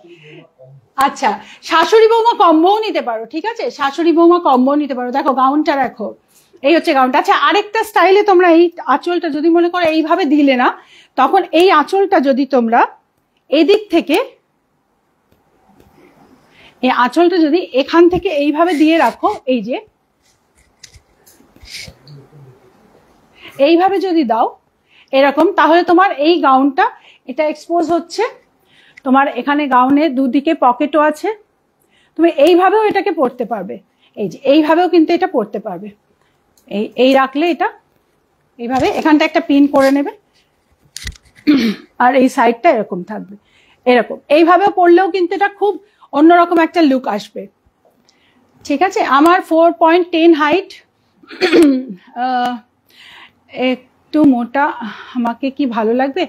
আচ্ছা শাশুড়ি বৌমা কম্বোও নিতে পারো, ঠিক আছে, শাশুড়ি বৌমা কম্বোও নিতে পারো। দেখো গাউনটা রাখো, এই হচ্ছে গাউনটা। আচ্ছা আরেকটা স্টাইলে তোমরা এই আঁচলটা যদি মনে করো এইভাবে দিলে না, তখন এই আঁচলটা যদি তোমরা এদিক থেকে, এই আঁচলটা যদি এখান থেকে এইভাবে দিয়ে রাখো, এই যে এইভাবে যদি দাও এরকম, তাহলে তোমার এই গাউনটা এটা এক্সপোজ হচ্ছে, তোমার এখানে গাউনের দুদিকে পকেটও আছে, তুমি এইভাবেও এটাকে পরতে পারবে, এই যে এইভাবেও কিন্তু এটা পরতে পারবে। এই রাখলে এটা এইভাবে এখানটা একটা পিন করে নেবে, আর এই সাইডটা এরকম থাকবে, এরকম এইভাবেও পরলেও কিন্তু এটা খুব অন্যরকম একটা লুক আসবে, ঠিক আছে। আমার 4.10 হাইট, একটু মোটা, আমাকে কি ভালো লাগবে,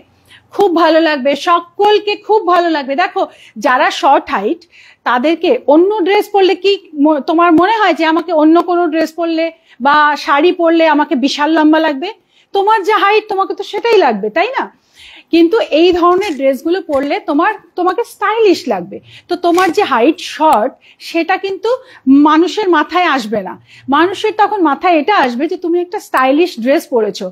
খুব ভালো লাগবে, সকলকে খুব ভালো লাগবে। দেখো যারা শর্ট হাইট তাদেরকে অন্য ড্রেস পরলে কি তোমার মনে হয় যে আমাকে অন্য কোনো ড্রেস পরলে বা শাড়ি পরলে আমাকে বিশাল লম্বা লাগবে? তোমার যে হাইট তোমাকে তো সেটাই লাগবে, তাই না? কিন্তু এই ধরনের ড্রেসগুলো পরলে তোমাকে স্টাইলিশ লাগবে। তো তোমার যে হাইট শর্ট সেটা কিন্তু মানুষের মাথায় আসবে না, মানুষের তখন মাথায় এটা আসবে যে তুমি একটা স্টাইলিশ ড্রেস পরেছো,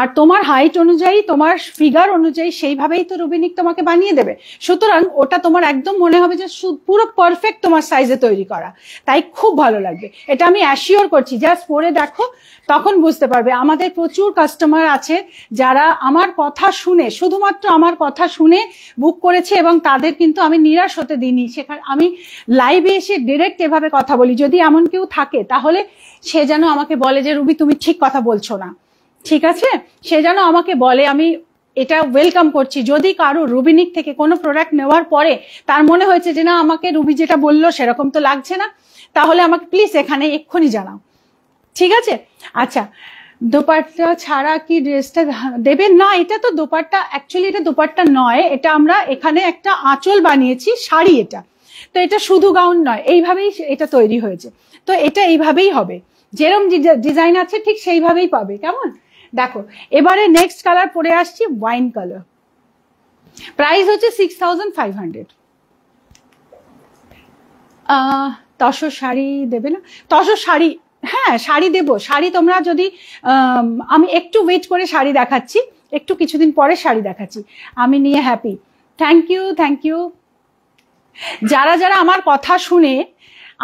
আর তোমার হাইট অনুযায়ী তোমার ফিগার অনুযায়ী সেইভাবেই তো রুবিনিক তোমাকে বানিয়ে দেবে। সুতরাং ওটা তোমার একদম মনে হবে যে পুরো পারফেক্ট তোমার সাইজে তৈরি করা, তাই খুব ভালো লাগবে। এটা আমি অ্যাসিওর করছি, জাস্ট পরে দেখো তখন বুঝতে পারবে। আমাদের প্রচুর কাস্টমার আছে যারা আমার কথা শুনে, শুধুমাত্র আমার কথা শুনে বুক করেছে, এবং তাদের কিন্তু আমি নিরাশ হতে দিইনি। সেখানে আমি লাইভে এসে ডিরেক্ট এভাবে কথা বলি, যদি এমন কেউ থাকে তাহলে সে যেন আমাকে বলে যে রুবি তুমি ঠিক কথা বলছো না, ঠিক আছে, সে যেন আমাকে বলে, আমি এটা ওয়েলকাম করছি। যদি কারো রুবিনিক থেকে কোনো প্রোডাক্ট নেওয়ার পরে তার মনে হয়েছে যে না আমাকে রুবি যেটা বললো সেরকম তো লাগছে না, তাহলে আমাকে প্লিজ এখানে এক্ষুনি জানাও, ঠিক আছে? আচ্ছা, দোপাট্টা ছাড়া কি ড্রেসটা দেবেন? না, এটা তো দোপাট্টা, অ্যাকচুয়ালি এটা দোপাট্টা নয়, এটা আমরা এখানে একটা আঁচল বানিয়েছি, শাড়ি এটা। তো এটা শুধু গাউন নয়, এইভাবেই এটা তৈরি হয়েছে। তো এটা এইভাবেই হবে, যেরকম ডিজাইন আছে ঠিক সেইভাবেই পাবে, কেমন? দেখো এবারে নেক্সট কালার পরে আসছি, ওয়াইন কালার। প্রাইস হচ্ছে 6500। তসর শাড়ি দেবে না? তসর শাড়ি, হ্যাঁ শাড়ি দেবো, শাড়ি তোমরা যদি আমি একটু ওয়েট করে শাড়ি দেখাচ্ছি, একটু কিছুদিন পরে শাড়ি দেখাচ্ছি, আমি নিয়ে happy. Thank you, thank you. যারা যারা আমার কথা শুনে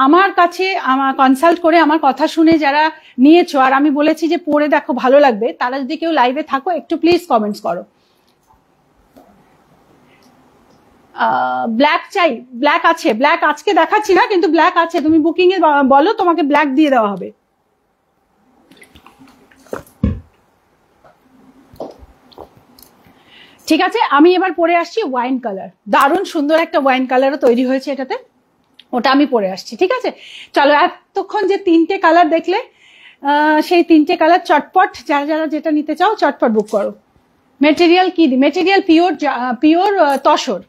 আমার কাছে আমার কনসাল্ট করে আমার কথা শুনে যারা নিয়েছো আর আমি বলেছি যে পরে দেখো ভালো লাগবে, তারা যদি কেউ লাইভে থাকো একটু প্লিজ কমেন্টস করো। ব্ল্যাক চাই? ব্ল্যাক আছে, ব্ল্যাক আজকে দেখাচ্ছি না কিন্তু ব্ল্যাক আছে, তুমি বুকিং এ বলো, তোমাকে ব্ল্যাক দিয়ে দেওয়া হবে। ঠিক আছে, আমি এবার পরে আসছি ওয়াইন কালার। দারুণ সুন্দর একটা ওয়াইন কালারও তৈরি হয়েছে এটাতে, ওটা আমি পরে আসছি। ঠিক আছে, চলো এতক্ষণ যে তিনটে কালার দেখলে সেই তিনটে কালার চটপট যারা যারা যেটা নিতে চাও চটপট বুক করো। মেটেরিয়াল কি দি? Material pure tussar.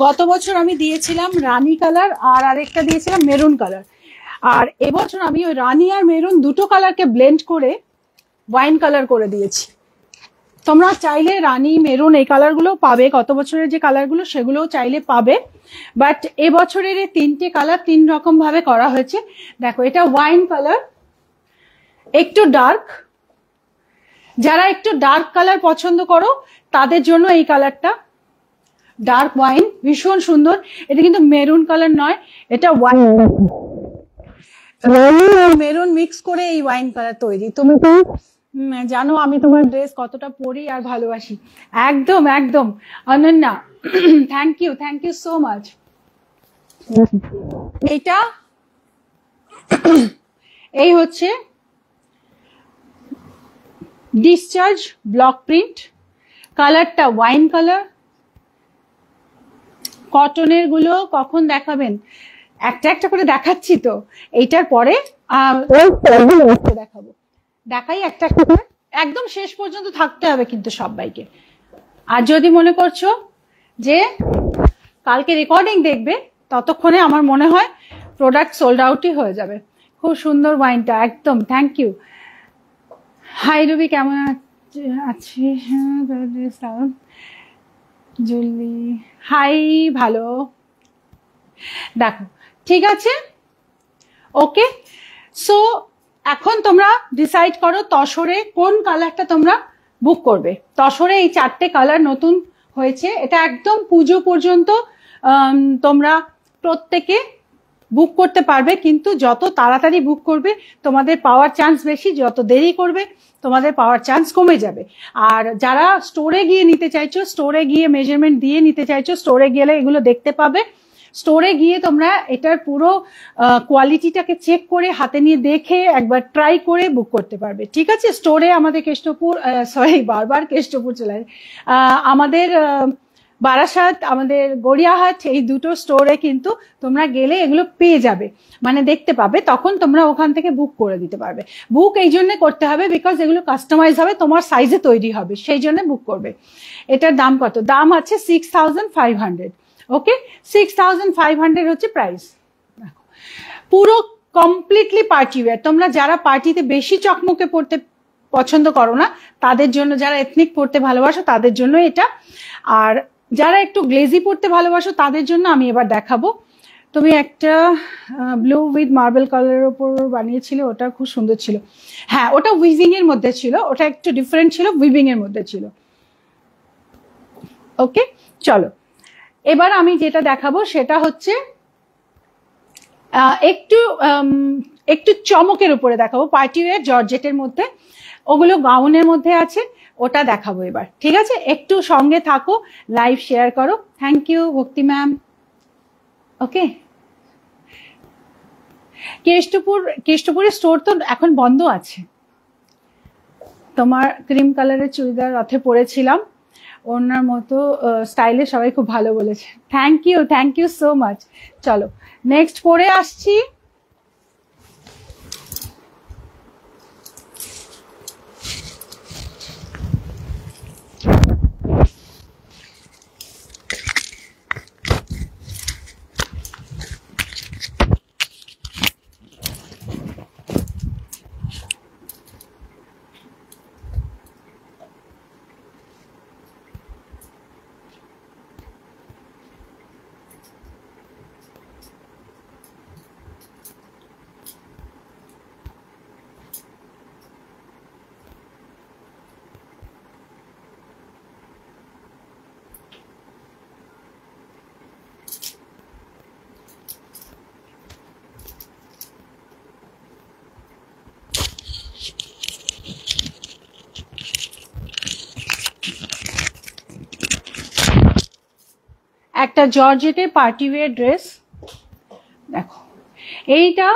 গত বছর আমি দিয়েছিলাম রানী কালার আর আরেকটা দিয়েছিলাম মেরুন কালার, আর এবছর আমি ওই রানী আর মেরুন দুটো কালারকে ব্লেন্ড করে ওয়াইন কালার করে দিয়েছি। তোমরা চাইলে রানী মেরুন এই কালারগুলো পাবে, গত বছরের যে কালারগুলো সেগুলোও চাইলে পাবে, বাট এবছরের এই তিনটে কালার তিন রকম ভাবে করা হয়েছে। দেখো এটা ওয়াইন কালার, একটু ডার্ক, যারা একটু ডার্ক কালার পছন্দ করো তাদের জন্য এই কালারটা ডার্ক ওয়াইন, ভীষণ সুন্দর। এটা কিন্তু মেরুন কালার নয়, এটা ওয়াইন, মেরুন মিক্স করে এই ওয়াইন কালার তৈরি। তুমি তো জানো আমি তোমার ড্রেস কতটা পরি আর ভালোবাসি। একদম একদম Ananya, thank you so much. এটা এই হচ্ছে ডিসচার্জ ব্লক প্রিন্ট, কালারটা ওয়াইন কালার। কটনের গুলো কখন দেখাবেন? একটা একটা করে দেখাচ্ছি তো, এইটার পরে দেখাবো, দেখাই একটা একটা করে, একদম শেষ পর্যন্ত থাকতে হবে কিন্তু সবাইকে। আর যদি মনে করছো যে কালকে রেকর্ডিং দেখবে ততক্ষণে আমার মনে হয় প্রোডাক্ট সোল্ড আউটই হয়ে যাবে। খুব সুন্দর ওয়াইনটা, একদম থ্যাংক ইউ। হাই রুবি, কেমন আছিস? জুলি হাই, ভালো। দেখো ঠিক আছে, ওকে। সো এখন তোমরা ডিসাইড করো তসরে কোন কালারটা তোমরা বুক করবে। তসরে এই চারটে কালার নতুন হয়েছে, এটা একদম পুজো পর্যন্ত তোমরা প্রত্যেকে বুক করতে পারবে, কিন্তু যত তাড়াতাড়ি বুক করবে তোমাদের পাওয়ার চান্স বেশি, যত দেরি করবে তোমাদের পাওয়ার চান্স কমে যাবে। আর যারা স্টোরে গিয়ে নিতে চাইছো, স্টোরে গিয়ে মেজারমেন্ট দিয়ে নিতে চাইছো, স্টোরে গেলে এগুলো দেখতে পাবে। স্টোরে গিয়ে তোমরা এটার পুরো কোয়ালিটিটাকে চেক করে হাতে নিয়ে দেখে একবার ট্রাই করে বুক করতে পারবে, ঠিক আছে। স্টোরে আমাদের কেষ্টপুর, বারবার কেষ্টপুর চলে আমাদের বারাসাত, আমাদের গড়িয়াহাট, এই দুটো স্টোরে কিন্তু তোমরা গেলে এগুলো পেয়ে যাবে, মানে দেখতে পাবে, তখন তোমরা ওখান থেকে বুক করে দিতে পারবে। বুক এই জন্য করতে হবে বিকজ এগুলো কাস্টমাইজ হবে, তোমার সাইজে তৈরি হবে, সেই জন্য বুক করবে। এটার দাম কত? দাম আছে 6500। ওকে, 6500 হচ্ছে প্রাইস। পুরো কমপ্লিটলি পার্টি ওয়্যার। তোমরা যারা পার্টিতে বেশি চকমকে পড়তে পছন্দ করো না তাদের জন্য, যারা এথনিক পড়তে ভালোবাসো তাদের জন্য এটা, আর যারা একটু গ্লেজি পড়তে ভালোবাসো তাদের জন্য আমি এবার দেখাবো। তুমি একটা ব্লু উইথ মার্বেল কালারের উপর বানিয়েছিলে, ওটা খুব সুন্দর ছিল। হ্যাঁ, ওটা উইভিং এর মধ্যে ছিল, ওটা একটু ডিফারেন্ট ছিল, উইভিং এর মধ্যে ছিল। ওকে, চলো এবার আমি যেটা দেখাবো সেটা হচ্ছে একটু একটু চমকের উপরে দেখাবো, পার্টি ওয়্যার জর্জেটের মধ্যে, ওগুলো গাউনের মধ্যে আছে, ওটা দেখাবো এবার, ঠিক আছে। একটু সঙ্গে থাকো, লাইভ শেয়ার করো। থ্যাংক ইউ ভক্তি ম্যাম। ওকে, কেষ্টপুরের স্টোর তো এখন বন্ধ আছে। তোমার ক্রিম কালারের চুড়িদার রথে পরেছিলাম, ওনার মতো স্টাইলে সবাই খুব ভালো বলেছে। Thank you so much. চলো নেক্সট পরে আসছি। একটা জর্জেটের পার্টি ওয়্যার ড্রেস দেখো, এইটা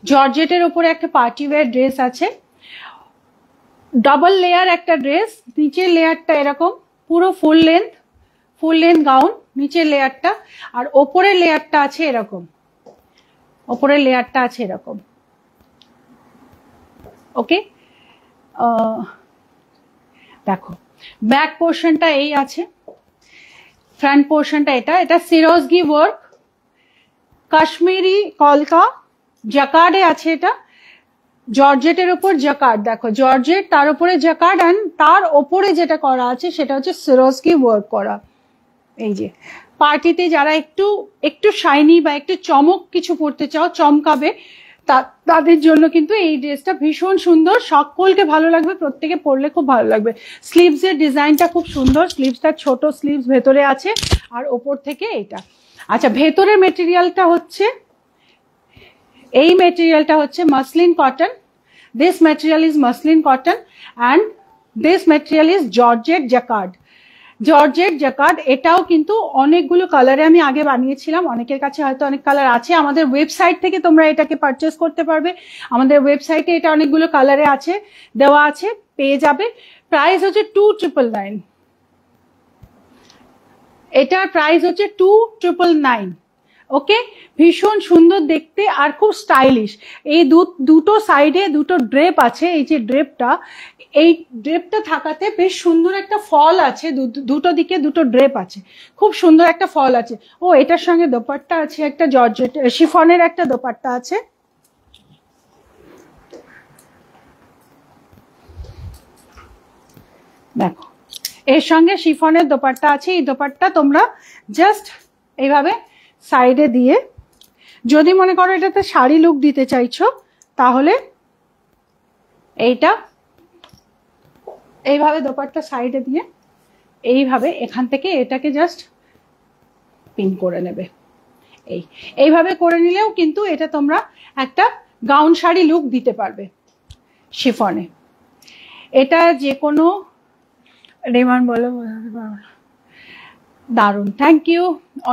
জর্জেটের উপরে একটা পার্টি ওয়্যার ড্রেস আছে, ডাবল লেয়ার একটা ড্রেস, নিচের লেয়ারটা এরকম পুরো ফুল লেন্থ গাউন, নিচের লেয়ারটা, আর ওপরের লেয়ারটা আছে এরকম, ওকে। দেখো ব্যাক পোর্শনটা এই আছে, ফ্রন্ট পোর্শনটা এটা সিরোজগি ওয়ার্ক, কাশ্মীরি কলকা জাকার্ডে আছে, এটা জর্জেটের উপর জাকার্ড, দেখো জর্জেট তার উপরে জাকার্ড, অ্যান্ড তার ওপরে যেটা করা আছে সেটা হচ্ছে সিরোজগি ওয়ার্ক করা। এই যে পার্টিতে যারা একটু শাইনি বা একটু চমক কিছু পড়তে চাও, চমকাবে, তাদের জন্য কিন্তু এই ড্রেসটা ভীষণ সুন্দর, সকলকে ভালো লাগবে, প্রত্যেকে পরলে খুব ভালো লাগবে। স্লিভস এর ডিজাইনটা খুব সুন্দর, স্লিভসটা ছোট স্লিভস ভেতরে আছে, আর ওপর থেকে এটা। আচ্ছা, ভেতরের মেটেরিয়ালটা হচ্ছে, এই মেটেরিয়ালটা হচ্ছে muslin cotton, this material is muslin cotton, and this material is georgette jacquard. এটাও কিন্তু অনেকগুলো কালারে আমি আগে বানিয়েছিলাম, অনেকের কাছে হয়তো অনেক কালার আছে, আমাদের ওয়েবসাইট থেকে তোমরা এটাকে পারচেস করতে পারবে, আমাদের ওয়েবসাইটে এটা অনেকগুলো কালারে আছে, দেওয়া আছে, পেয়ে যাবে। প্রাইস হচ্ছে 2999, এটার প্রাইস হচ্ছে 2999। ওকে, ভীষণ সুন্দর দেখতে আর খুব স্টাইলিশ। এই দুটো সাইডে দুটো ড্রেপ আছে, এই যে এই ড্রেপটা থাকাতে বেশ সুন্দর একটা ফল আছে, দুটো দিকে দুটো ড্রেপ আছে, খুব সুন্দর একটা ফল আছে। ও, এটার সঙ্গে দোপাট্টা আছে, একটা জর্জেট শিফনের একটা দোপাট্টা আছে। দেখো, এর সঙ্গে শিফনের দোপাট্টা আছে, এই দোপাট্টা তোমরা জাস্ট এইভাবে সাইডে দিয়ে, যদি মনে করো এটাতে শাড়ি লুক দিতে চাইছো, তাহলে এইভাবে দোপাট্টা সাইডে দিয়ে এইভাবে এখান থেকে এটাকে জাস্ট পিন করে নেবে। এইভাবে করে নিলেও কিন্তু এটা তোমরা একটা গাউন শাড়ি লুক দিতে পারবে শিফনে। এটা যে কোনো রেমান বলো, দারুন, থ্যাংক ইউ।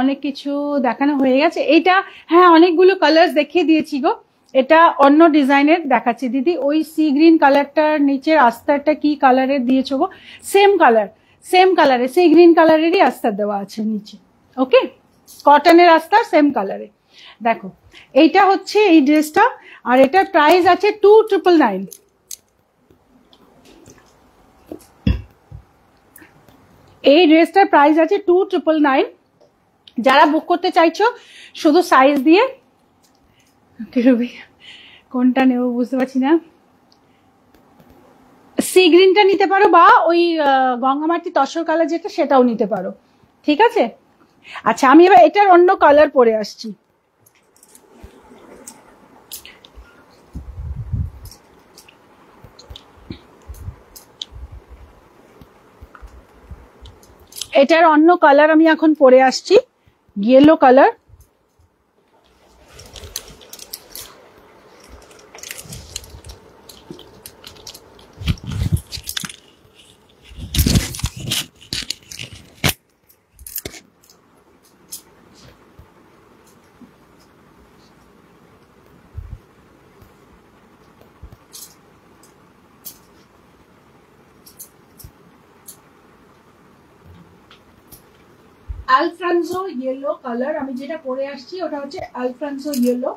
অনেক কিছু দেখানো হয়ে গেছে। এইটা হ্যাঁ অনেকগুলো কালার দেখিয়ে দিয়েছি গো। এটা অন্য ডিজাইনের দেখাচ্ছি দিদি। ওই সি গ্রিন কালারটার নিচের আস্তারটা কি কালারের দিয়েছো গো? সেম কালার, সেম কালারে সি গ্রিন কালারেরই আস্তার দেওয়া আছে নিচে। ওকে, কটনের আস্তার সেম কালারে। দেখো এইটা হচ্ছে এই ড্রেসটা, আর এটার প্রাইস আছে 2999। এই ড্রেসটার প্রাইস আছে 2999। যারা বুক করতে চাইছো শুধু সাইজ দিয়ে, কোনটা নেব বুঝতে পারছি না, সি গ্রিনটা নিতে পারো বা ওই গঙ্গামাটি তসর কালার যেটা সেটাও নিতে পারো, ঠিক আছে? আচ্ছা আমি এবার এটার অন্য কালার পরে আসছি। এটার অন্য কালার আমি এখন পরে আসছি, ইয়েলো কালার। আলফ্রান্সো ইয়েলো কালার আমি যেটা পরে আসছি ওটা হচ্ছে আলফ্রান্সো ইয়েলো।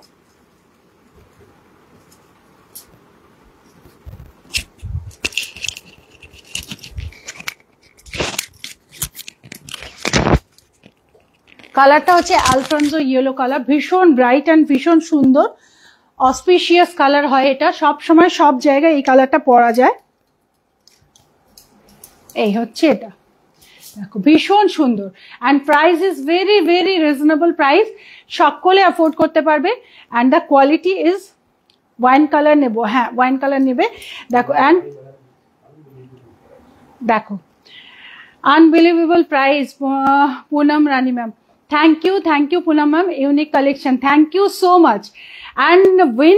কালারটা হচ্ছে আলফ্রান্সো ইয়েলো কালার, ভীষণ ব্রাইট অ্যান্ড ভীষণ সুন্দর অসপিশিয়াস কালার হয় এটা। সব সময় সব জায়গায় এই কালারটা পরা যায়। এই হচ্ছে এটা, দেখো ভীষণ সুন্দর। And price is very very reasonable price, সকলে অ্যাফোর্ড করতে পারবে। And the quality is wine colour নেব, হ্যাঁ ওয়াইন কালার নেবে। দেখো অ্যান্ড দেখো unbelievable price. Poonam Rani ma'am, thank you Poonam ma'am, unique collection, thank you so much. And when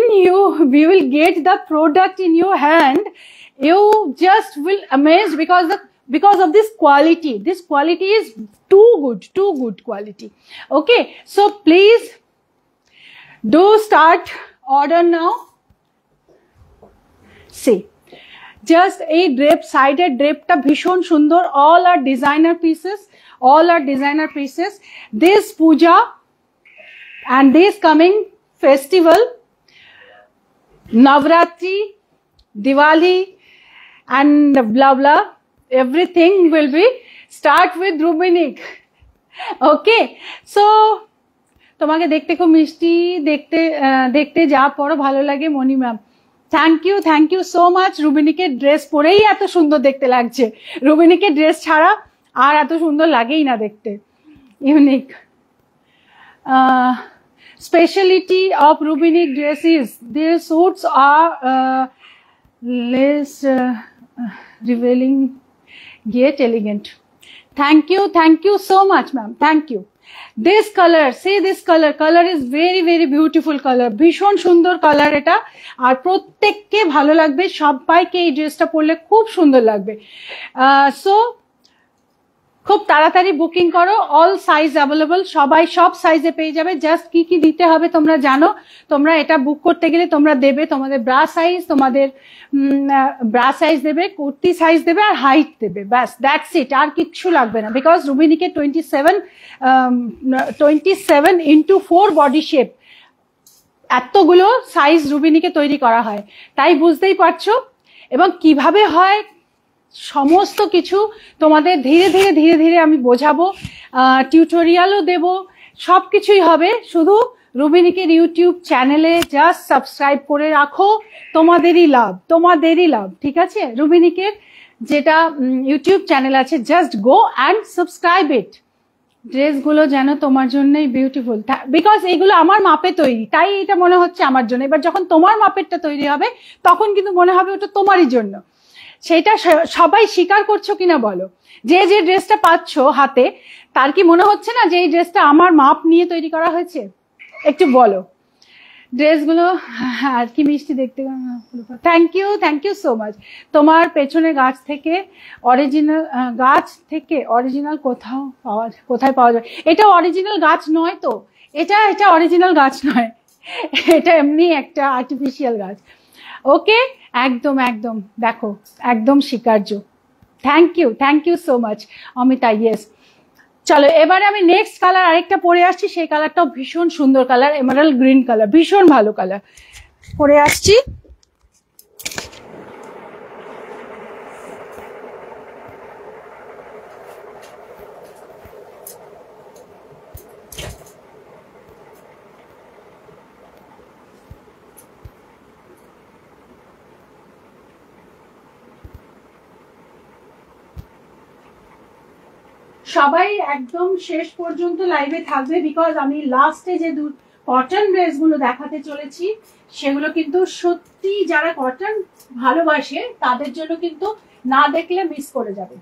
we will get the product in your hand, you just will amazed because of this quality. This quality is too good quality. Okay, so please do start order now. See, just a drape, sided drape ta bhishon sundor, all are designer pieces, all are designer pieces. This puja and this coming festival, Navratri, Diwali and blah blah, everything will be start with Rubinic. Okay, so তোমাকে দেখতে খুব মিষ্টি, দেখতে দেখতে যা পরো ভালো লাগে Moni ma'am. Thank you so much. রুবিনিকের ড্রেস পরেই এত সুন্দর দেখতে লাগছে, রুবিনিকের ড্রেস ছাড়া আর এত সুন্দর লাগেই না দেখতে। Unique speciality of Rubinic dresses, their suits are less revealing yet elegant. Thank you so much ma'am, thank you. This color, see this color is very very beautiful color, ভীষণ সুন্দর কালার এটা। আর প্রত্যেককে ভালো লাগবে, সবাইকে এই ড্রেসটা পরলে খুব সুন্দর লাগবে। সো খুব তাড়াতাড়ি বুকিং করো, অল সাইজ অ্যাভেলেবল, সবাই সব সাইজে পেয়ে যাবে। জাস্ট কি কি দিতে হবে তোমরা জানো, তোমরা এটা বুক করতে গেলে তোমরা দেবে তোমাদের ব্রা সাইজ, তোমাদের ব্রা সাইজ দেবে, কুর্তি সাইজ দেবে আর হাইট দেবে, ব্যাস দ্যাটস ইট, আর কিচ্ছু লাগবে না। বিকজ রুবিনিকে 27x4 বডি শেপ, এতগুলো সাইজ রুবিনিকে তৈরি করা হয়, তাই বুঝতেই পারছো। এবং কিভাবে হয় সমস্ত কিছু তোমাদের ধীরে ধীরে আমি বোঝাবো, টিউটোরিয়ালও দেব, সব কিছুই হবে। শুধু রুবিনিকের ইউটিউব চ্যানেলে জাস্ট সাবস্ক্রাইব করে রাখো, তোমাদেরই লাভ, ঠিক আছে? রুবিনিকের যেটা ইউটিউব চ্যানেল আছে, জাস্ট গো অ্যান্ড সাবস্ক্রাইব ইট। ড্রেসগুলো যেন তোমার জন্যই বিউটিফুল, বিকজ এইগুলো আমার মাপে তৈরি, তাই এটা মনে হচ্ছে আমার জন্য। এবার যখন তোমার মাপেরটা তৈরি হবে তখন কিন্তু মনে হবে ওটা তোমারই জন্য। সেটা সবাই স্বীকার করছো কিনা বলো? যে ড্রেসটা পাচ্ছ হাতে, তার কি মনে হচ্ছে না যে এই ড্রেসটা আমার মাপ নিয়ে তৈরি করা হয়েছে? একটু বলো। ড্রেসগুলো আর কি মিষ্টি দেখতে। Thank you so much. তোমার পেছনে গাছ থেকে অরিজিনাল কোথায় পাওয়া যায়? এটা অরিজিনাল গাছ নয় তো, এটা অরিজিনাল গাছ নয়, এটা এমনি একটা আর্টিফিশিয়াল গাছ। ওকে, একদম একদম দেখো, একদম স্বীকার্য। Thank you so much Amita. Yes, চলো এবারে আমি নেক্সট কালার আরেকটা পরে আসছি, সেই কালারটাও ভীষণ সুন্দর কালার, এমারাল্ড গ্রিন কালার, ভীষণ ভালো কালার পরে আসছি। সবাই একদম শেষ পর্যন্ত লাইভে থাকবে, বিকজ আমি লাস্টে যে কটন ড্রেসগুলো দেখাতে চলেছি সেগুলো কিন্তু সত্যি যারা কটন ভালোবাসে তাদের জন্য কিন্তু না দেখলে মিস করে যাবে।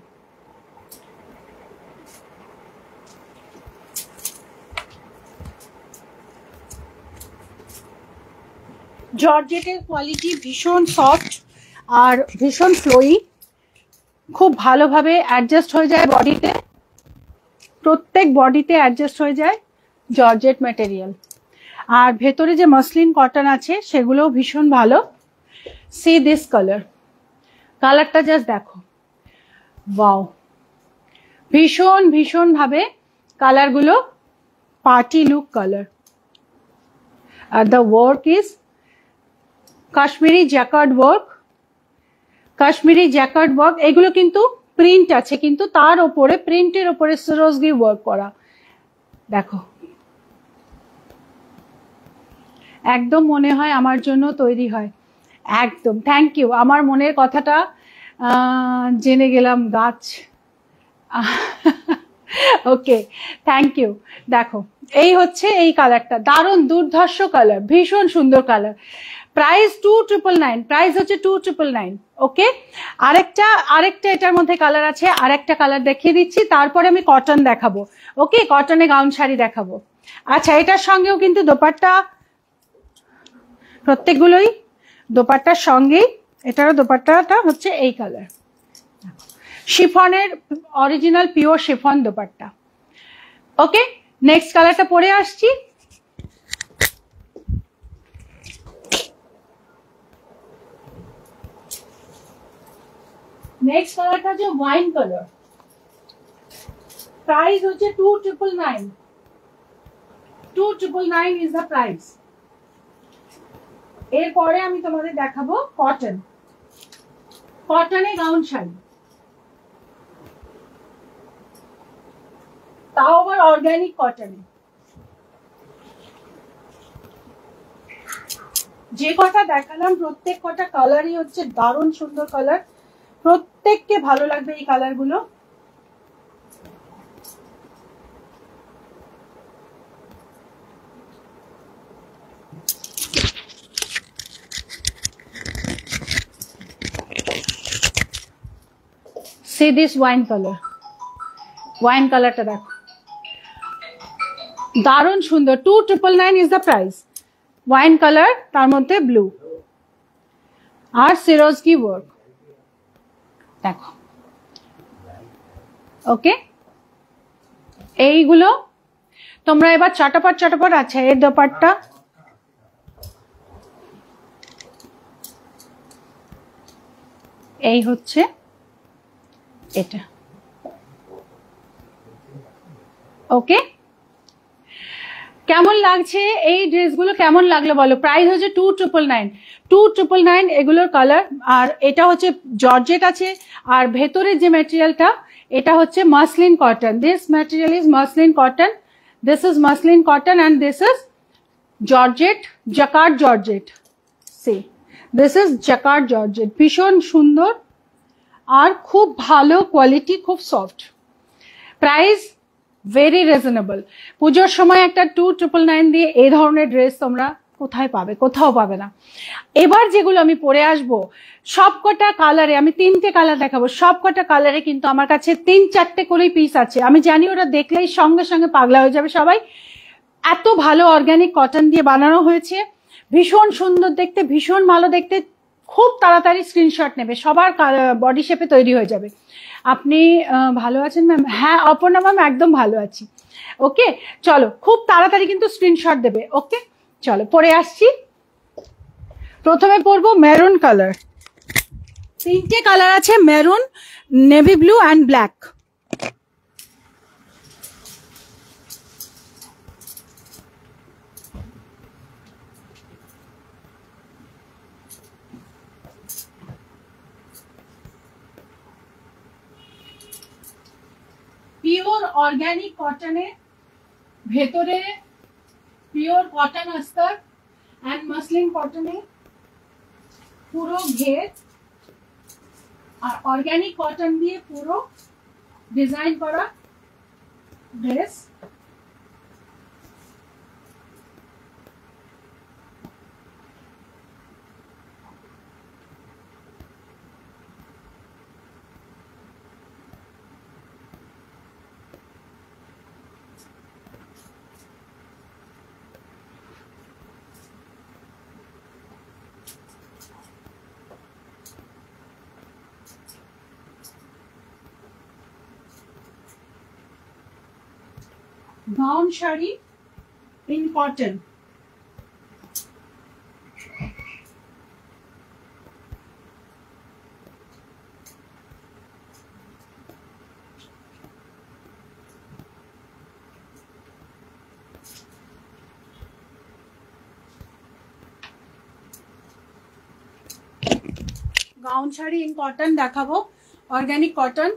জর্জেটের কোয়ালিটি ভীষণ সফট আর ভীষণ ফ্লোয়ি, খুব ভালোভাবে অ্যাডজাস্ট হয়ে যায় বডিতে, প্রত্যেক বডিতে অ্যাডজাস্ট হয়ে যায় জর্জেট ম্যাটেরিয়াল। আর ভেতরে যে মসলিন কটন আছে সেগুলোও ভীষণ ভালো। সি দিস কালারটা জাস্ট দেখো, ওয়াও, ভীষণ ভাবে কালারগুলো party look colour. Are the work is Kashmiri jacquard work. এগুলো কিন্তু প্রিন্ট আছে, কিন্তু তার ওপরে প্রিন্টের ওপরে সরোজগি ওয়ার্ক করা, দেখো একদম মনে হয় আমার জন্য তৈরি হয়। একদম থ্যাংক ইউ, আমার মনের কথাটা জেনে গেলাম গাছ। ওকে, থ্যাংক ইউ। দেখো এই হচ্ছে এই কালারটা, দারুণ দুর্ধর্ষ কালার, ভীষণ সুন্দর কালার। প্রাইস 2999, প্রাইস হচ্ছে 2999। ওকে, আরেকটা এটার মধ্যে কালার আছে, আরেকটা কালার দেখিয়ে দিচ্ছি, তারপরে আমি কটন দেখাবো। ওকে, কটনে গাউন শাড়ি দেখাবো। আচ্ছা, এটার সঙ্গেও কিন্তু দোপাট্টা, প্রত্যেকগুলোই দোপাট্টার সঙ্গেই, এটারও দোপাট্টাটা হচ্ছে এই কালার, শিফনের original pure chiffon dupatta. Okay, next কালারটা পরে আসছি। নেক্সট কালারটা হচ্ছে ওয়াইন কালার, প্রাইস হচ্ছে 2999। 2999 ইজ দ্য প্রাইস। এরপরে আমি তোমাদের দেখাবো কটনে গাউন শাড়ি, তাও আবার অর্গানিক কটনে। যে কটা দেখালাম প্রত্যেক কটা কালারই হচ্ছে দারুণ সুন্দর কালার, প্রত্যেককে ভালো লাগবে এই কালারগুলো। See this wine color, wine কালারটা দেখো, দারুণ সুন্দর। 2999 is the price. Wine colour, তার মধ্যে ব্লু আর সিরোজকি ওয়ার্ক, দেখো। ওকে, এইগুলো তোমরা এবার চটাপট। আচ্ছা, এর দোপাট্টা, এই হচ্ছে এটা। ওকে, কেমন লাগছে এই ড্রেসগুলো, কেমন লাগলো বলো? প্রাইস হচ্ছে 2999 এগুলোর কালার। আর এটা হচ্ছে জর্জেট আছে, আর ভেতরের যে ম্যাটেরিয়ালটা এটা হচ্ছে muslin cotton. This material is muslin cotton, this is muslin cotton and this is georgette, jacquard georgette. See this is jacquard georgette, ভীষণ সুন্দর আর খুব ভালো কোয়ালিটি, খুব সফট। Price very reasonable. পুজোর সময় একটা 2999 দিয়ে এই ধরনের ড্রেস তোমরা কোথায় পাবে? কোথাও পাবে না। এবার যেগুলো আমি পরে আসবো সবকটা কালারে, আমি 3টে কালার দেখাবো, সবকটা কালারে কিন্তু আমার কাছে 3-4টে করেই পিস আছে। আমি জানি ওরা দেখলেই সঙ্গে সঙ্গে পাগলা হয়ে যাবে সবাই, এত ভালো অর্গানিক কটন দিয়ে বানানো হয়েছে। ভীষণ সুন্দর দেখতে, ভীষণ ভালো দেখতে, খুব তাড়াতাড়ি স্ক্রিনশট নেবে, সবার বডি শেপে তৈরি হয়ে যাবে। আপনি ভালো আছেন ম্যাম? হ্যাঁ অপর্ণা ম্যাম একদম ভালো আছি। ওকে চলো খুব তাড়াতাড়ি কিন্তু স্ক্রিনশট দেবে। ওকে চলো পরে আসছি। প্রথমে পরবো মেরুন কালার। তিনটে কালার আছে, maroon, navy blue and black. Pure organic কটনে, ভেতরে পিওর কটন আস্তর অ্যান্ড মাসলিন কটনে পুরো ঘের, আর অর্গানিক কটন দিয়ে পুরো ডিজাইন করা dress. Gown sari in cotton, gown sari in cotton দেখাবো, organic cotton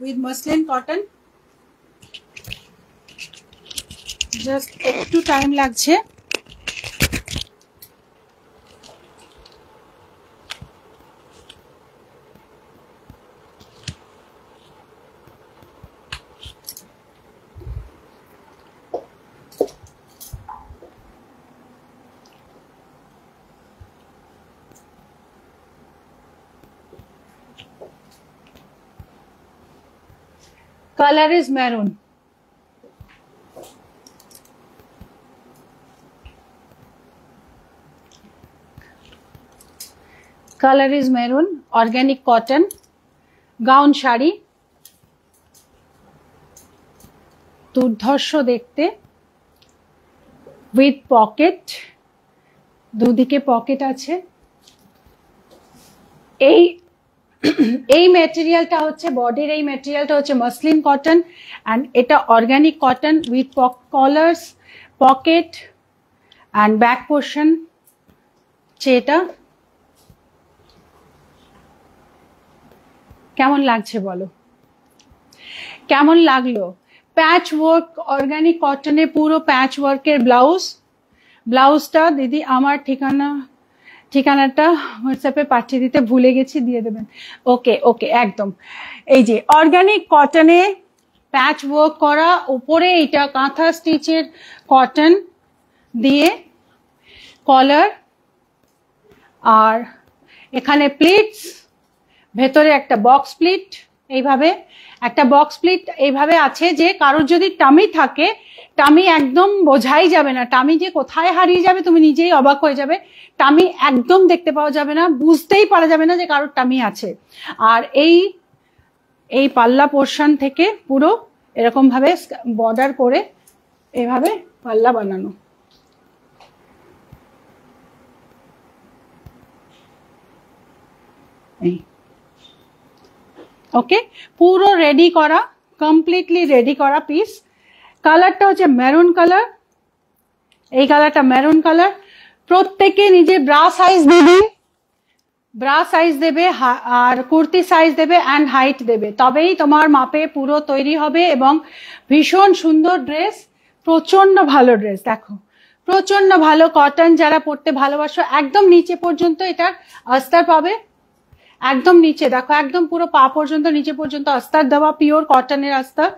with muslin cotton. Just একটু টাইম লাগছে। Color is maroon. Color is maroon, organic cotton, gown sari, দুর্ধর্ষ দেখতে, উইথ পকেট, দুদিকে পকেট আছে। এই ম্যাটেরিয়ালটা হচ্ছে বডির, এই ম্যাটেরিয়ালটা হচ্ছে মাসলিন কটন অ্যান্ড এটা organic cotton with collars, pocket and back portion. এটা কেমন লাগছে বলো, কেমন লাগলো? প্যাচ ওয়ার্ক, অর্গানিক কটনে পুরো প্যাচ ওয়ার্কের ব্লাউজ। ব্লাউজটা দিদি আমার ঠিকানাটা হোয়াটসঅ্যাপে পাঠিয়ে দিতে ভুলে গেছি, দিয়ে দেবেন। ওকে ওকে একদম। এই যে অর্গানিক কটনে প্যাচ ওয়ার্ক করা, উপরে এটা কাঁথা স্টিচের কটন দিয়ে কলার, আর এখানে প্লিটস, ভেতরে একটা বক্স প্লিট, এইভাবে একটা বক্স প্লিট এইভাবে আছে যে কারোর যদি টামি থাকে, টামি একদম বোঝাই যাবে না, টামি যে কোথায় হারিয়ে যাবে তুমি নিজেই অবাক হয়ে যাবে। টামি একদম দেখতে পাওয়া যাবে না, বুঝতেই পারা যাবে না যে কারোর টামি আছে। আর এই পাল্লা পোর্শন থেকে পুরো এরকম ভাবে বর্ডার করে এভাবে পাল্লা বানানো। ওকে পুরো রেডি করা, কমপ্লিটলি রেডি করা পিস। কালারটা হচ্ছে মেরুন কালার, এই কালারটা মেরুন কালার। প্রত্যেকে নিজে ব্রা সাইজ দেবে, ব্রা সাইজ দেবে আর কুর্তি সাইজ দেবে অ্যান্ড হাইট দেবে, তবেই তোমার মাপে পুরো তৈরি হবে। এবং ভীষণ সুন্দর ড্রেস, প্রচন্ড ভালো ড্রেস, দেখো প্রচন্ড ভালো কটন, যারা পরতে ভালোবাসো একদম নিচে পর্যন্ত এটা আস্তর পাবে, একদম নিচে দেখো একদম পুরো পা পর্যন্ত নিচে পর্যন্ত আস্তর দেওয়া, পিওর কটনের আস্তর।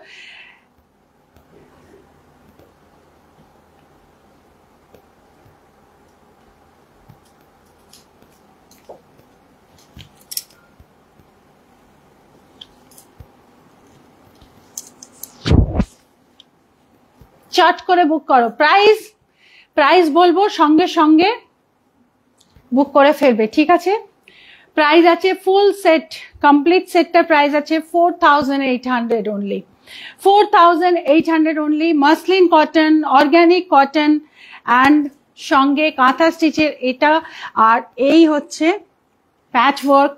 চট করে বুক করো। প্রাইস বলবো সঙ্গে সঙ্গে, বুক করে ফেলবে, ঠিক আছে। প্রাইস আছে ফুল সেট, কমপ্লিট সেটটার প্রাইস আছে 4800 only, 4800 only. Muslin cotton, organic cotton and সঙ্গে কাঁথা স্টিচের এটা, আর এই হচ্ছে প্যাচ ওয়ার্ক।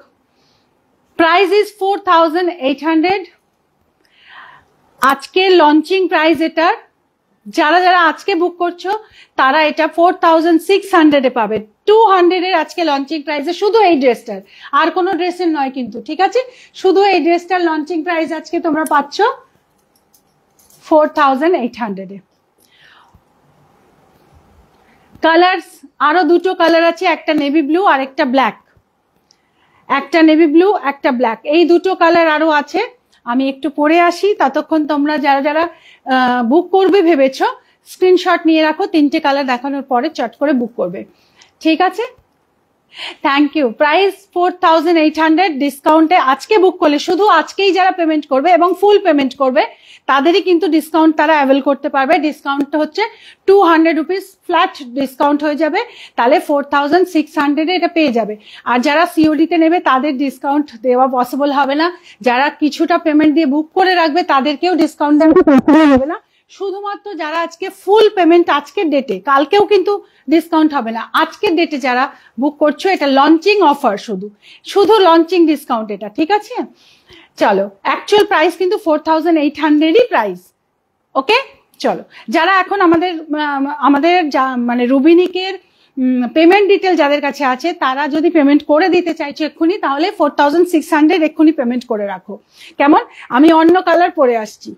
Price is 4800। আজকে লঞ্চিং প্রাইস এটার, যারা যারা আজকে বুক করছো তারা এটা 4600 পাবে। 200 এর আজকে লঞ্চিং প্রাইসে শুধু এই ড্রেসটার, আর কোনো ড্রেসের নয় কিন্তু, ঠিক আছে। শুধু এই ড্রেসটার লঞ্চিং প্রাইস আজকে তোমরা পাচ্ছ 4800 এ। কালার্স আরো দুটো কালার আছে, একটা নেভি ব্লু আর একটা ব্ল্যাক, একটা নেভি ব্লু একটা ব্ল্যাক, এই দুটো কালার আরো আছে। আমি একটু পরে আসি, ততক্ষণ তোমরা যারা যারা বুক করবে ভেবেছো স্ক্রিনশট নিয়ে রাখো, তিনটে কালার দেখানোর পরে চট করে বুক করবে, ঠিক আছে। Thank you. প্রাইস 4800 ডিসকাউন্টে আজকে বুক করলে, শুধু আজকেই যারা পেমেন্ট করবে এবং ফুল পেমেন্ট করবে তাদেরই কিন্তু ডিসকাউন্ট তারা অ্যাভেল করতে পারবে। ডিসকাউন্টটা হচ্ছে 200 রুপিস ফ্ল্যাট ডিসকাউন্ট হয়ে যাবে, তাহলে 4600 এটা পেয়ে যাবে। আর যারা সিওডিতে নেবে তাদের ডিসকাউন্ট দেওয়া পসিবল হবে না, যারা কিছুটা পেমেন্ট দিয়ে বুক করে রাখবে তাদেরকেও ডিসকাউন্ট দেওয়া পসিবল হবে না। শুধুমাত্র যারা আজকে ফুল পেমেন্ট আজকের ডেটে, কালকেও কিন্তু ডিসকাউন্ট হবে না, আজকের ডেটে যারা বুক করছো এটা লঞ্চিং অফার, শুধু শুধু লঞ্চিং ডিসকাউন্ট এটা, ঠিক আছে। চলো, অ্যাকচুয়াল প্রাইস কিন্তু 4800ই প্রাইস, ওকে। চলো, যারা এখন আমাদের মানে রুবিনিকের পেমেন্ট ডিটেল যাদের কাছে আছে তারা যদি পেমেন্ট করে দিতে চাইছো এক্ষুনি, তাহলে 4600 এক্ষুনি পেমেন্ট করে রাখো, কেমন। আমি অন্য কালার পরে আসছি।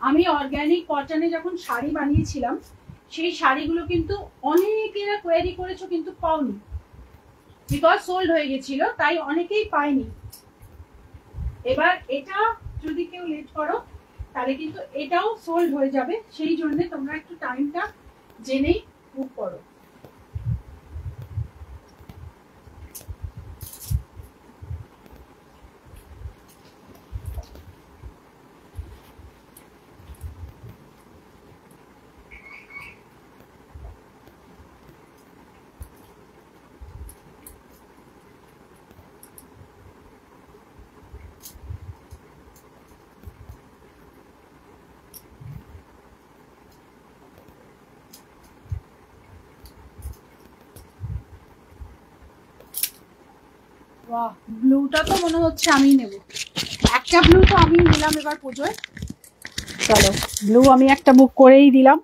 আমি অর্গানিক কটনে যখন শাড়ি বানিয়েছিলাম, সেই শাড়িগুলো কিন্তু অনেকেরা কোয়ারি করেছো কিন্তু পাওনি, বিকজ সোল্ড হয়ে গেছিল, তাই অনেকেই পায়নি। এবার এটা যদি কেউ লেট করো তাহলে কিন্তু এটাও সোল্ড হয়ে যাবে, সেই জন্য তোমরা একটু টাইমটা জেনেই বুক করো। বাহ, ব্লুটা তো মনে হচ্ছে আমি নেব, একটা ব্লু তো আমি নিলাম এবার পুজোয়। চলো, ব্লু আমি একটা বুক করেই দিলাম।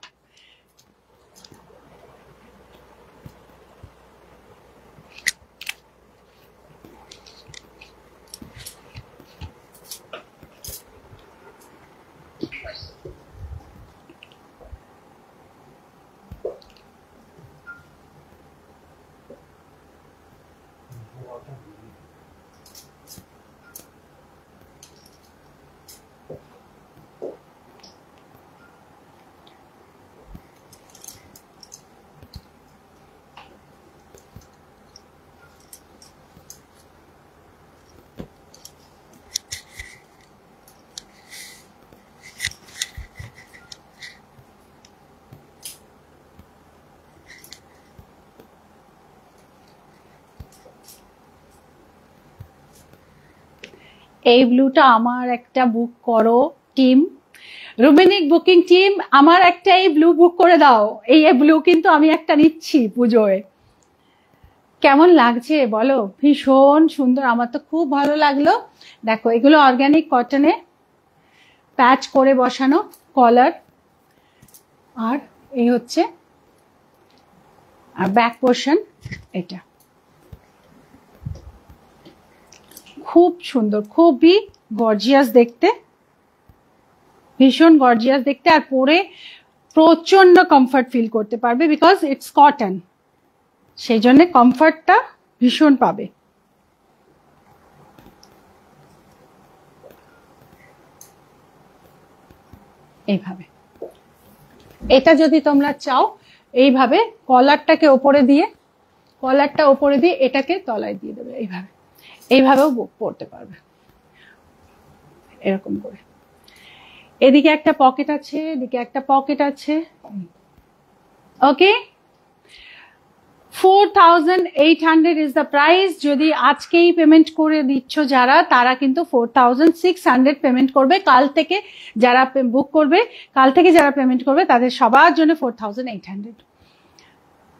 এই ব্লুটা আমার একটা বুক করো টিম, রুবিনিক বুকিং টিম, আমার একটা এই ব্লু বুক করে দাও। এই ব্লু কিন্তু আমি একটা নিচ্ছি পুজোয়। কেমন লাগছে বলো? ভীষণ সুন্দর, আমার তো খুব ভালো লাগলো। দেখো, এগুলো অর্গানিক কটনে প্যাচ করে বসানো কলার, আর এই হচ্ছে ব্যাক পোর্শন, এটা খুব সুন্দর, খুবই গর্জিয়াস দেখতে, ভীষণ গর্জিয়াস দেখতে, আর পরে প্রচন্ড কমফর্ট ফিল করতে পারবে, বিকজ ইটস কটন, সেই জন্য কমফর্টটা ভীষণ পাবে। এইভাবে। এটা যদি তোমরা চাও এইভাবে কলারটাকে ওপরে দিয়ে, কলারটা ওপরে দিয়ে এটাকে তলায় দিয়ে দেবে, এইভাবে, এইভাবেও পরতে পারবে এরকম করে। এদিকে একটা পকেট আছে, এদিকে একটা পকেট আছে। ওকে, 4800 ইজ দ্য প্রাইস। যদি আজকেই পেমেন্ট করে দিচ্ছ যারা, তারা কিন্তু 4600 পেমেন্ট করবে। কাল থেকে যারা বুক করবে, কাল থেকে যারা পেমেন্ট করবে তাদের সবার জন্য 4800।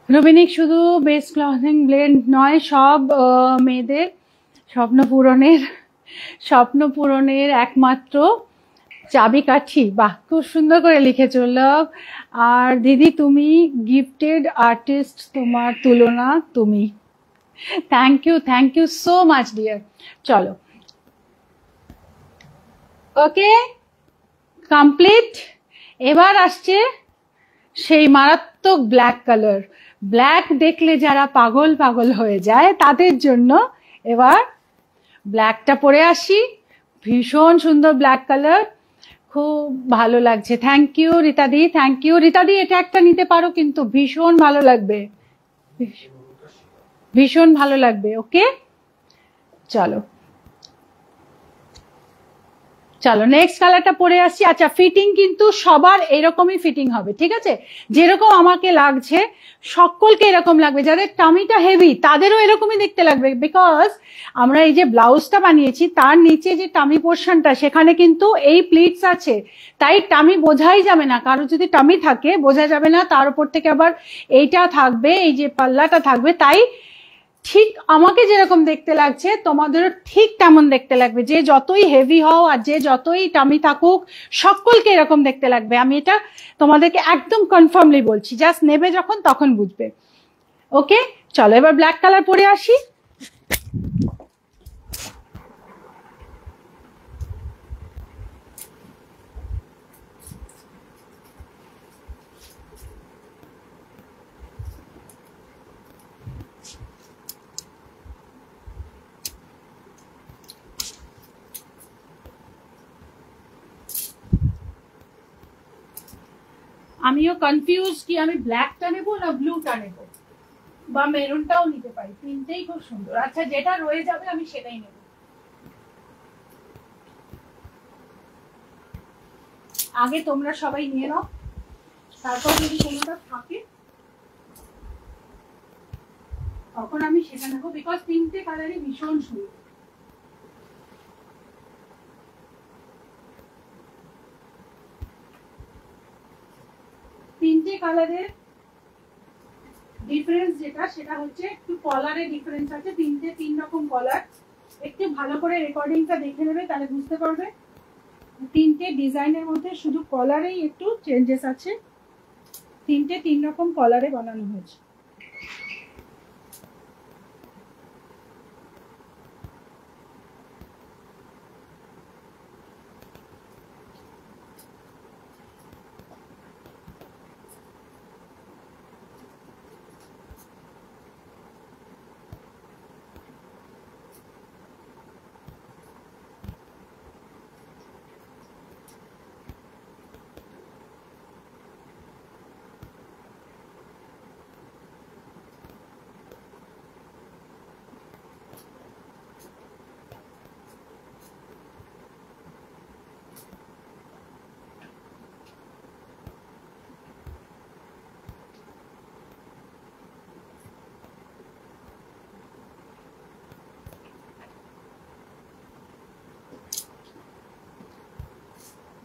রুবিনিক শুধু বেস্ট ক্লথিং ব্লেন্ড নয়, সব মেয়েদের স্বপ্ন পূরণের একমাত্র চাবিকাঠি। বাহ, খুব সুন্দর করে লিখেছো লাভ। আর দিদি তুমি গিফটেড আর্টিস্ট, তোমার তুলনা তুমি। Thank you so much dear. চলো, ওকে, কমপ্লিট। এবার আসছে সেই মারাত্মক ব্ল্যাক কালার। ব্ল্যাক দেখলে যারা পাগল পাগল হয়ে যায় তাদের জন্য এবার ব্ল্যাকটা পরে আসি। ভীষণ সুন্দর ব্ল্যাক কালার, খুব ভালো লাগছে। থ্যাংক ইউ রীতাদি, থ্যাংক ইউ রীতাদি। এটা একটা নিতে পারো, কিন্তু ভীষণ ভালো লাগবে, ভীষণ ভালো লাগবে। ওকে, চলো চলো নেক্সট কালারটা পরে আসছি। আচ্ছা, ফিটিং কিন্তু সবার এরকমই ফিটিং হবে, ঠিক আছে? যেরকম আমাকে লাগছে সকলকে এরকম লাগবে। যাদের টামিটা হেভি তাদেরও এরকমই দেখতে লাগবে, বিকজ আমরা এই যে ব্লাউজটা বানিয়েছি তার নিচে যে টামি পোর্শনটা, সেখানে কিন্তু এই প্লিটস আছে, তাই টামি বোঝাই যাবে না। কারো যদি টামি থাকে বোঝা যাবে না, তার উপর থেকে আবার এইটা থাকবে, এই যে পাল্লাটা থাকবে। তাই ঠিক আমাকে যেরকম দেখতে লাগছে তোমাদেরও ঠিক তেমন দেখতে লাগবে। যে যতই হেভি হও আর যে যতই টামি থাকুক, সকলকে এরকম দেখতে লাগবে। আমি এটা তোমাদেরকে একদম কনফার্মলি বলছি, জাস্ট নেবে যখন তখন বুঝবে। ওকে, চলো এবার ব্ল্যাক কালার পরে আসি। আমিও কনফিউজ কি আমি ব্ল্যাকটা নেবো না ব্লুটা নেবো, বা মেরুনটাও নিতে পারি, তিনটেই খুব সুন্দর। আচ্ছা, যেটা রয়ে যাবে আমি সেটাই নেব। আগে তোমরা সবাই নিয়ে নাও, তারপর যদি কোনোটা থাকে তখন আমি সেটা নেবো, বিকজ তিনটে কালারই ভীষণ সুন্দর। তিনটে কালারের ডিফারেন্স যেটা, সেটা হচ্ছে একটু কলারে ডিফারেন্স আছে। তিনটে তিন রকম কলার, একটু ভালো করে রেকর্ডিংটা দেখে নেবে, তাহলে বুঝতে পারবে। তিনটে ডিজাইনের মধ্যে শুধু কলারেই একটু চেঞ্জেস আছে। তিনটে তিন রকম কলারে বানানো হয়েছে।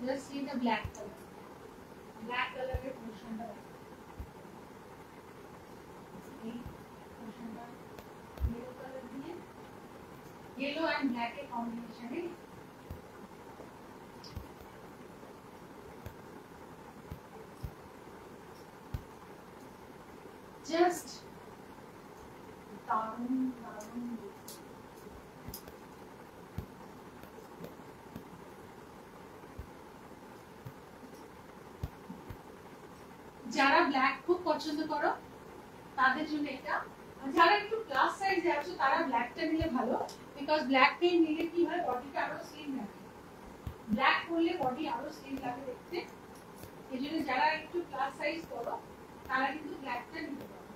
Just see the black color. Black color के portion का yellow color दिए, yellow and black के combination है। Just दारुण दारुण। যারা ব্ল্যাক খুব পছন্দ করো তাদের জন্য এটা। যারা একটু প্লাস সাইজে আছো তারা ব্ল্যাকটা নিলে ভালো, বিকজ ব্ল্যাককে নিলে কি হয়, বডিটা আরো স্লিম লাগে। ব্ল্যাক করলে বডি আরো স্লিম লাগে দেখতে। এই জন্য যারা একটু প্লাস সাইজ করো তারা কিন্তু ব্ল্যাকটা নিতে পারো।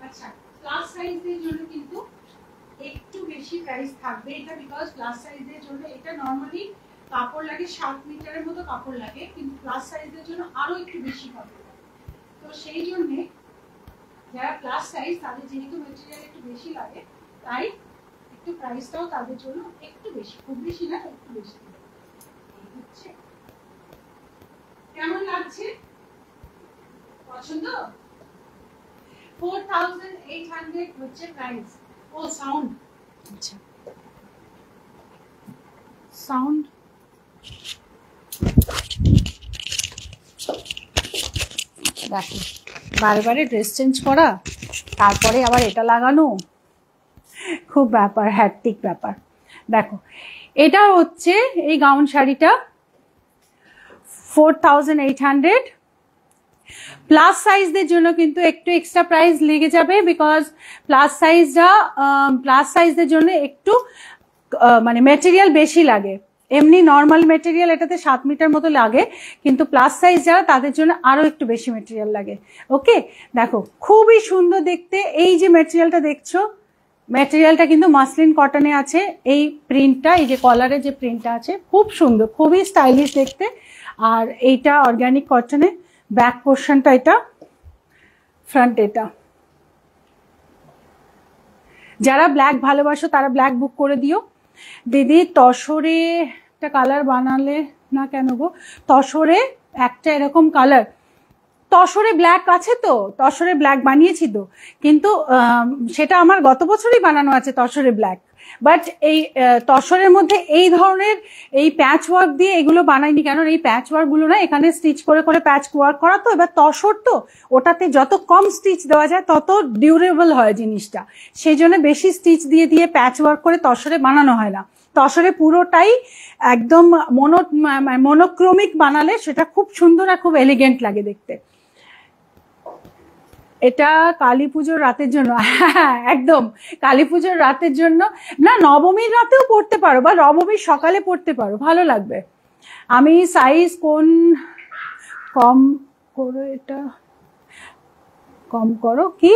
আচ্ছা, প্লাস সাইজের জন্য কিন্তু একটু বেশি প্রাইস থাকবে এটা, বিকজ প্লাস সাইজের জন্য এটা নরমালি কাপড় লাগে 7 মিটারের মতো কাপড় লাগে, কিন্তু প্লাস সাইজের জন্য আরো একটু বেশি কাপড় লাগে। তো সেই জন্য যারা প্লাস সাইজ তাদের যেহেতু ম্যাটেরিয়াল একটু বেশি লাগে, তাই একটু প্রাইসটাও তাদের জন্য একটু বেশি, খুব বেশি না, একটু বেশি। বুঝছে? কেমন লাগছে? পছন্দ? 4800 হচ্ছে প্রাইস। ও সাউন্ড, আচ্ছা সাউন্ড দেখো, বারবারে ড্রেস চেঞ্জ করা, তারপরে আবার এটা লাগানো, খুব ব্যাপার, হ্যাট্রিক ব্যাপার। দেখো এটা হচ্ছে এই গাউন শাড়িটা 4800। প্লাস সাইজদের জন্য কিন্তু একটু এক্সট্রা প্রাইস লেগে যাবে, বিকজ প্লাস সাইজদের জন্য একটু মানে মেটেরিয়াল বেশি লাগে। এমনি নর্মাল মেটেরিয়াল এটাতে 7 মিটার মতো লাগে, কিন্তু প্লাস সাইজ যারা তাদের জন্য আরো একটু বেশি মেটেরিয়াল লাগে। ওকে, দেখো খুবই সুন্দর দেখতে। এই যে মেটেরিয়ালটা দেখছো, মেটেরিয়ালটা কিন্তু মাসলিন কটনে আছে। এই প্রিন্টটা, এই যে কলারের যে প্রিন্টটা আছে, খুব সুন্দর, খুবই স্টাইলিশ দেখতে। আর এইটা অর্গানিক কটনে, ব্যাক পোর্শনটা এটা, ফ্রন্ট এটা। যারা ব্ল্যাক ভালোবাসো তারা ব্ল্যাক বুক করে দিও। দিদি তসরে একটা কালার বানালে না কেন গো? তসরে একটা এরকম কালার, তসরে ব্ল্যাক আছে তো, তসরে ব্ল্যাক বানিয়েছি তো, কিন্তু সেটা আমার গত বছরই বানানো আছে তসরে ব্ল্যাক। বাট এই তসরের মধ্যে এই ধরনের এই প্যাচ ওয়ার্ক দিয়ে এগুলো বানাইনি, কেন এই প্যাচ ওয়ার্ক গুলো না এখানে স্টিচ করে করে প্যাচ ওয়ার্ক করা তো। এবার তসর তো, ওটাতে যত কম স্টিচ দেওয়া যায় তত ডিউরেবল হয় জিনিসটা, সেই জন্য বেশি স্টিচ দিয়ে দিয়ে প্যাচ ওয়ার্ক করে তসরে বানানো হয় না। তসরে পুরোটাই একদম মনোক্রমিক বানালে সেটা খুব সুন্দর আর খুব এলিগেন্ট লাগে দেখতে। এটা কালী পুজোর রাতের জন্য, হ্যাঁ একদম কালী পুজোর রাতের জন্য না, নবমীর রাতেও পড়তে পারো বা নবমীর সকালে পড়তে পারো, ভালো লাগবে। আমি সাইজ কোন কম করো, এটা কম করো কি?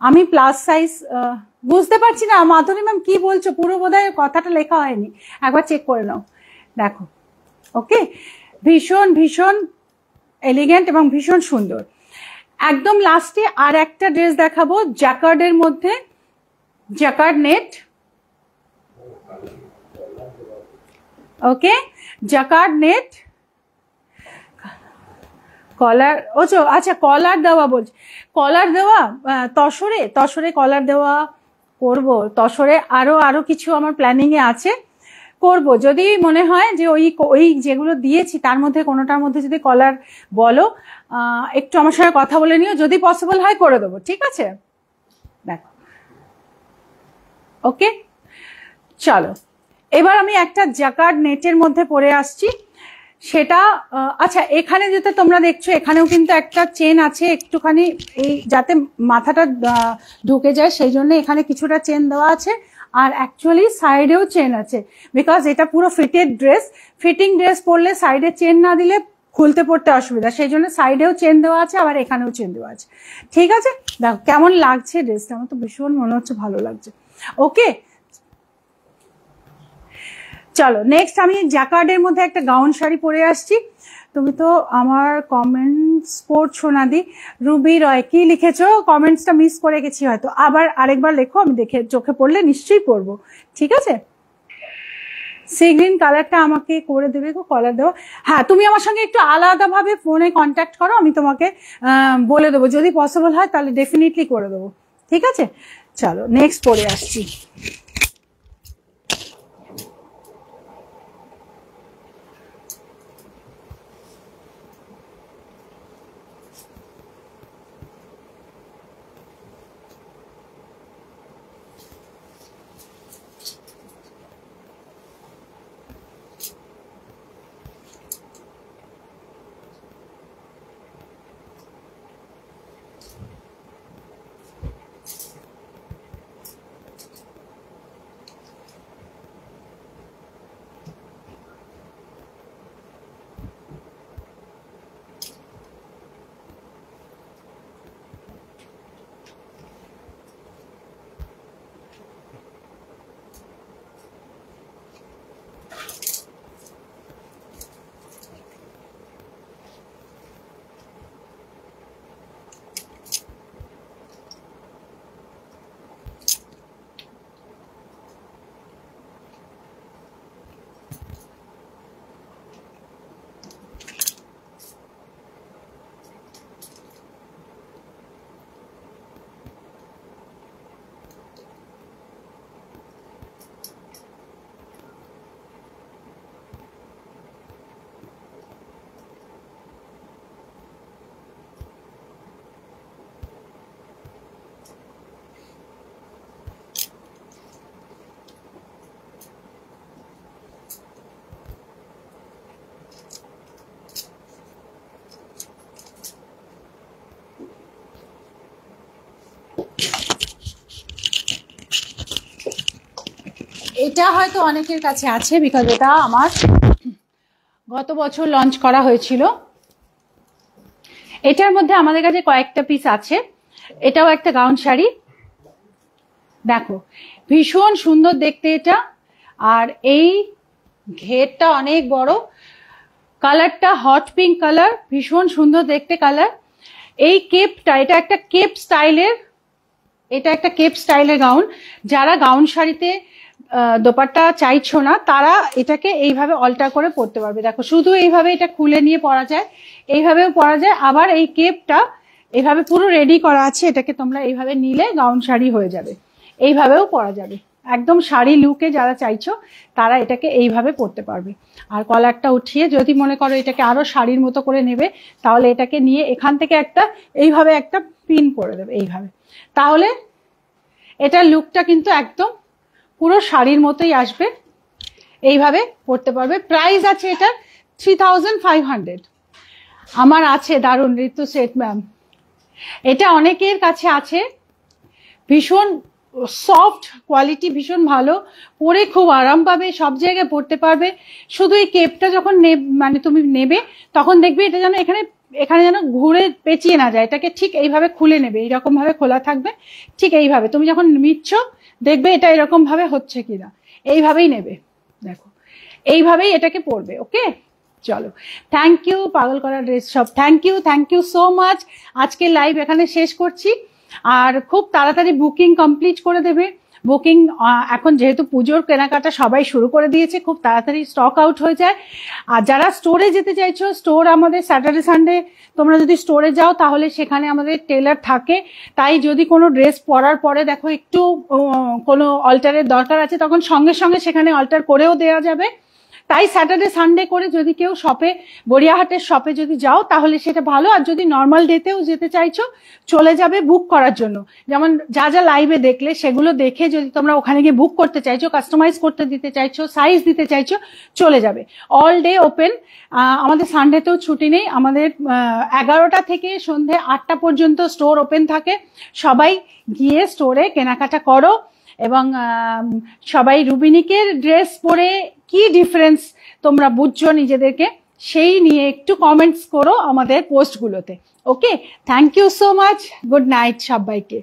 আমি প্লাস সাইজ বুঝতে পারছি না মাধুরী ম্যাম কি বলছো, পুরো বোধহয় কথাটা লেখা হয়নি, একবার চেক করে নাও। দেখো ওকে, ভীষণ ভীষণ এলিগেন্ট এবং ভীষণ সুন্দর। একদম লাস্টে আর একটা ড্রেস দেখাবো জ্যাকার্ডের মধ্যে, জ্যাকার্ড নেট। ওকে, জ্যাকার্ড নেট, কলার, আচ্ছা কলার দেওয়া বলছি, কলার দেওয়া তসরে কলার দেওয়া করব। তসরে আরো কিছু আমার প্ল্যানিং এ আছে, করব যদি মনে হয় যে ওই যেগুলো দিয়েছি তার মধ্যে কোনোটার মধ্যে যদি কলার বলো, একটু আমার সঙ্গে কথা বলে নিও, যদি পসিবল হয় করে দেবো, ঠিক আছে? দেখো ওকে, চলো এবার আমি একটা জ্যাকার্ড নেটের মধ্যে পরে আসছি। সেটা আচ্ছা, এখানে যেটা তোমরা দেখছো এখানেও কিন্তু একটা চেন আছে একটুখানি, এই যাতে মাথাটা ঢুকে যায় সেই জন্য এখানে কিছুটা চেন দেওয়া আছে। আর অ্যাকচুয়ালি সাইডেও চেন আছে, বিকজ এটা পুরো ফিটেড ড্রেস। ফিটিং ড্রেস পরলে সাইডে চেন না দিলে খুলতে পড়তে অসুবিধা, সেই জন্য সাইডেও চেন দেওয়া আছে, আবার এখানেও চেন দেওয়া আছে। ঠিক আছে, দেখো কেমন লাগছে ড্রেসটা, আমার তো ভীষণ মনে হচ্ছে ভালো লাগছে। ওকে চলো নেক্সট আমি জ্যাকার্ডের মধ্যে একটা গাউন শাড়ি পরে আসছি। তুমি তো আমার কমেন্টস পড়ছো না দি। রুবি রয় কি লিখেছো? কমেন্টসটা মিস করে গেছি হয়তো, আবার আরেকবার লেখো, আমি দেখে চোখে পড়লে নিশ্চয়ই পড়বো। ঠিক আছে, সি গ্রিন কালারটা আমাকে করে দেবে গো, কলার দেওয়া। হ্যাঁ তুমি আমার সঙ্গে একটু আলাদাভাবে ফোনে কন্ট্যাক্ট করো, আমি তোমাকে বলে দেবো, যদি পসিবল হয় তাহলে ডেফিনেটলি করে দেবো। ঠিক আছে, চলো নেক্সট পরে আসছি। এটা হয়তো অনেকের কাছে আছে, বিকজ এটা আমার গত বছর লঞ্চ করা হয়েছিল। এটার মধ্যে আমাদের কাছে কয়েকটা পিস আছে। এটাও একটা গাউন শাড়ি, দেখো ভীষণ সুন্দর দেখতে এটা। আর এই ঘেরটা অনেক বড়, কালারটা হট পিঙ্ক কালার, ভীষণ সুন্দর দেখতে কালার। এই কেপটা, এটা একটা কেপ স্টাইলের, এটা একটা কেপ স্টাইলের গাউন। যারা গাউন শাড়িতে দোপাট্টা চাইছো না তারা এটাকে এইভাবে অল্টার করে পরতে পারবে। দেখো শুধু এইভাবে এটা খুলে নিয়ে পরা যায়, এইভাবেও পরা যায়। আবার এই কেপটা এইভাবে পুরো রেডি করা আছে, এটাকে তোমরা এইভাবে নিলে গাউন শাড়ি হয়ে যাবে, এইভাবেও পরা যাবে। একদম শাড়ি লুকে যারা চাইছো তারা এটাকে এইভাবে পরতে পারবে। আর কলারটা উঠিয়ে যদি মনে করো এটাকে আরো শাড়ির মতো করে নেবে, তাহলে এটাকে নিয়ে এখান থেকে একটা এইভাবে একটা পিন করে দেবে এইভাবে, তাহলে এটার লুকটা কিন্তু একদম পুরো শাড়ির মতোই আসবে। এইভাবে পরতে পারবে। প্রাইস আছে এটা 3500। আমার আছে দারুণ ঋতু সেট ম্যাম, এটা অনেকের কাছে আছে। ভীষণ সফট কোয়ালিটি, ভীষণ ভালো, পরে খুব আরাম পাবে, সব জায়গায় পরতে পারবে। শুধু এই কেপটা যখন মানে তুমি নেবে তখন দেখবে এটা যেন এখানে এখানে যেন ঘুরে পেঁচিয়ে না যায়, এটাকে ঠিক এইভাবে খুলে নেবে, এইরকম ভাবে খোলা থাকবে। ঠিক এইভাবে তুমি যখন মিটছ দেখবে এটা এরকম ভাবে হচ্ছে কিনা, এইভাবেই নেবে। দেখো এইভাবেই এটাকে পরবে। ওকে, চলো, থ্যাংক ইউ পাগল করা dress shop, thank you so much. আজকে লাইভ এখানে শেষ করছি। আর খুব তাড়াতাড়ি বুকিং কমপ্লিট করে দেবে। বুকিং এখন যেহেতু পুজোর কেনাকাটা সবাই শুরু করে দিয়েছে, খুব তাড়াতাড়ি স্টক আউট হয়ে যায়। আর যারা স্টোরে যেতে চাইছো, স্টোর আমাদের স্যাটারডে সানডে তোমরা যদি স্টোরে যাও তাহলে সেখানে আমাদের টেলার থাকে। তাই যদি কোনো ড্রেস পরার পরে দেখো একটু কোনো অল্টারের দরকার আছে, তখন সঙ্গে সঙ্গে সেখানে অল্টার করেও দেওয়া যাবে। তাই স্যাটারডে সানডে করে যদি কেউ শপে, গড়িয়াহাটের শপে যদি যাও তাহলে সেটা ভালো। আর যদি নর্মাল ডেতেও যেতে চাইছো চলে যাবে বুক করার জন্য, যেমন যা যা লাইভে দেখলে সেগুলো দেখে যদি তোমরা ওখানে গিয়ে বুক করতে চাইছো, কাস্টমাইজ করতে দিতে চাইছো, সাইজ দিতে চাইছো, চলে যাবে। অল ডে ওপেন, আমাদের সানডেতেও ছুটি নেই। আমাদের 11টা থেকে সন্ধে 8টা পর্যন্ত স্টোর ওপেন থাকে। সবাই গিয়ে স্টোরে কেনাকাটা করো। এবং সবাই রুবিনিকের ড্রেস পরে কি ডিফারেন্স তোমরা বুঝছো নিজেদেরকে, সেই নিয়ে একটু কমেন্টস করো আমাদের পোস্টগুলোতে। Okay, thank you so much, good night সবাইকে।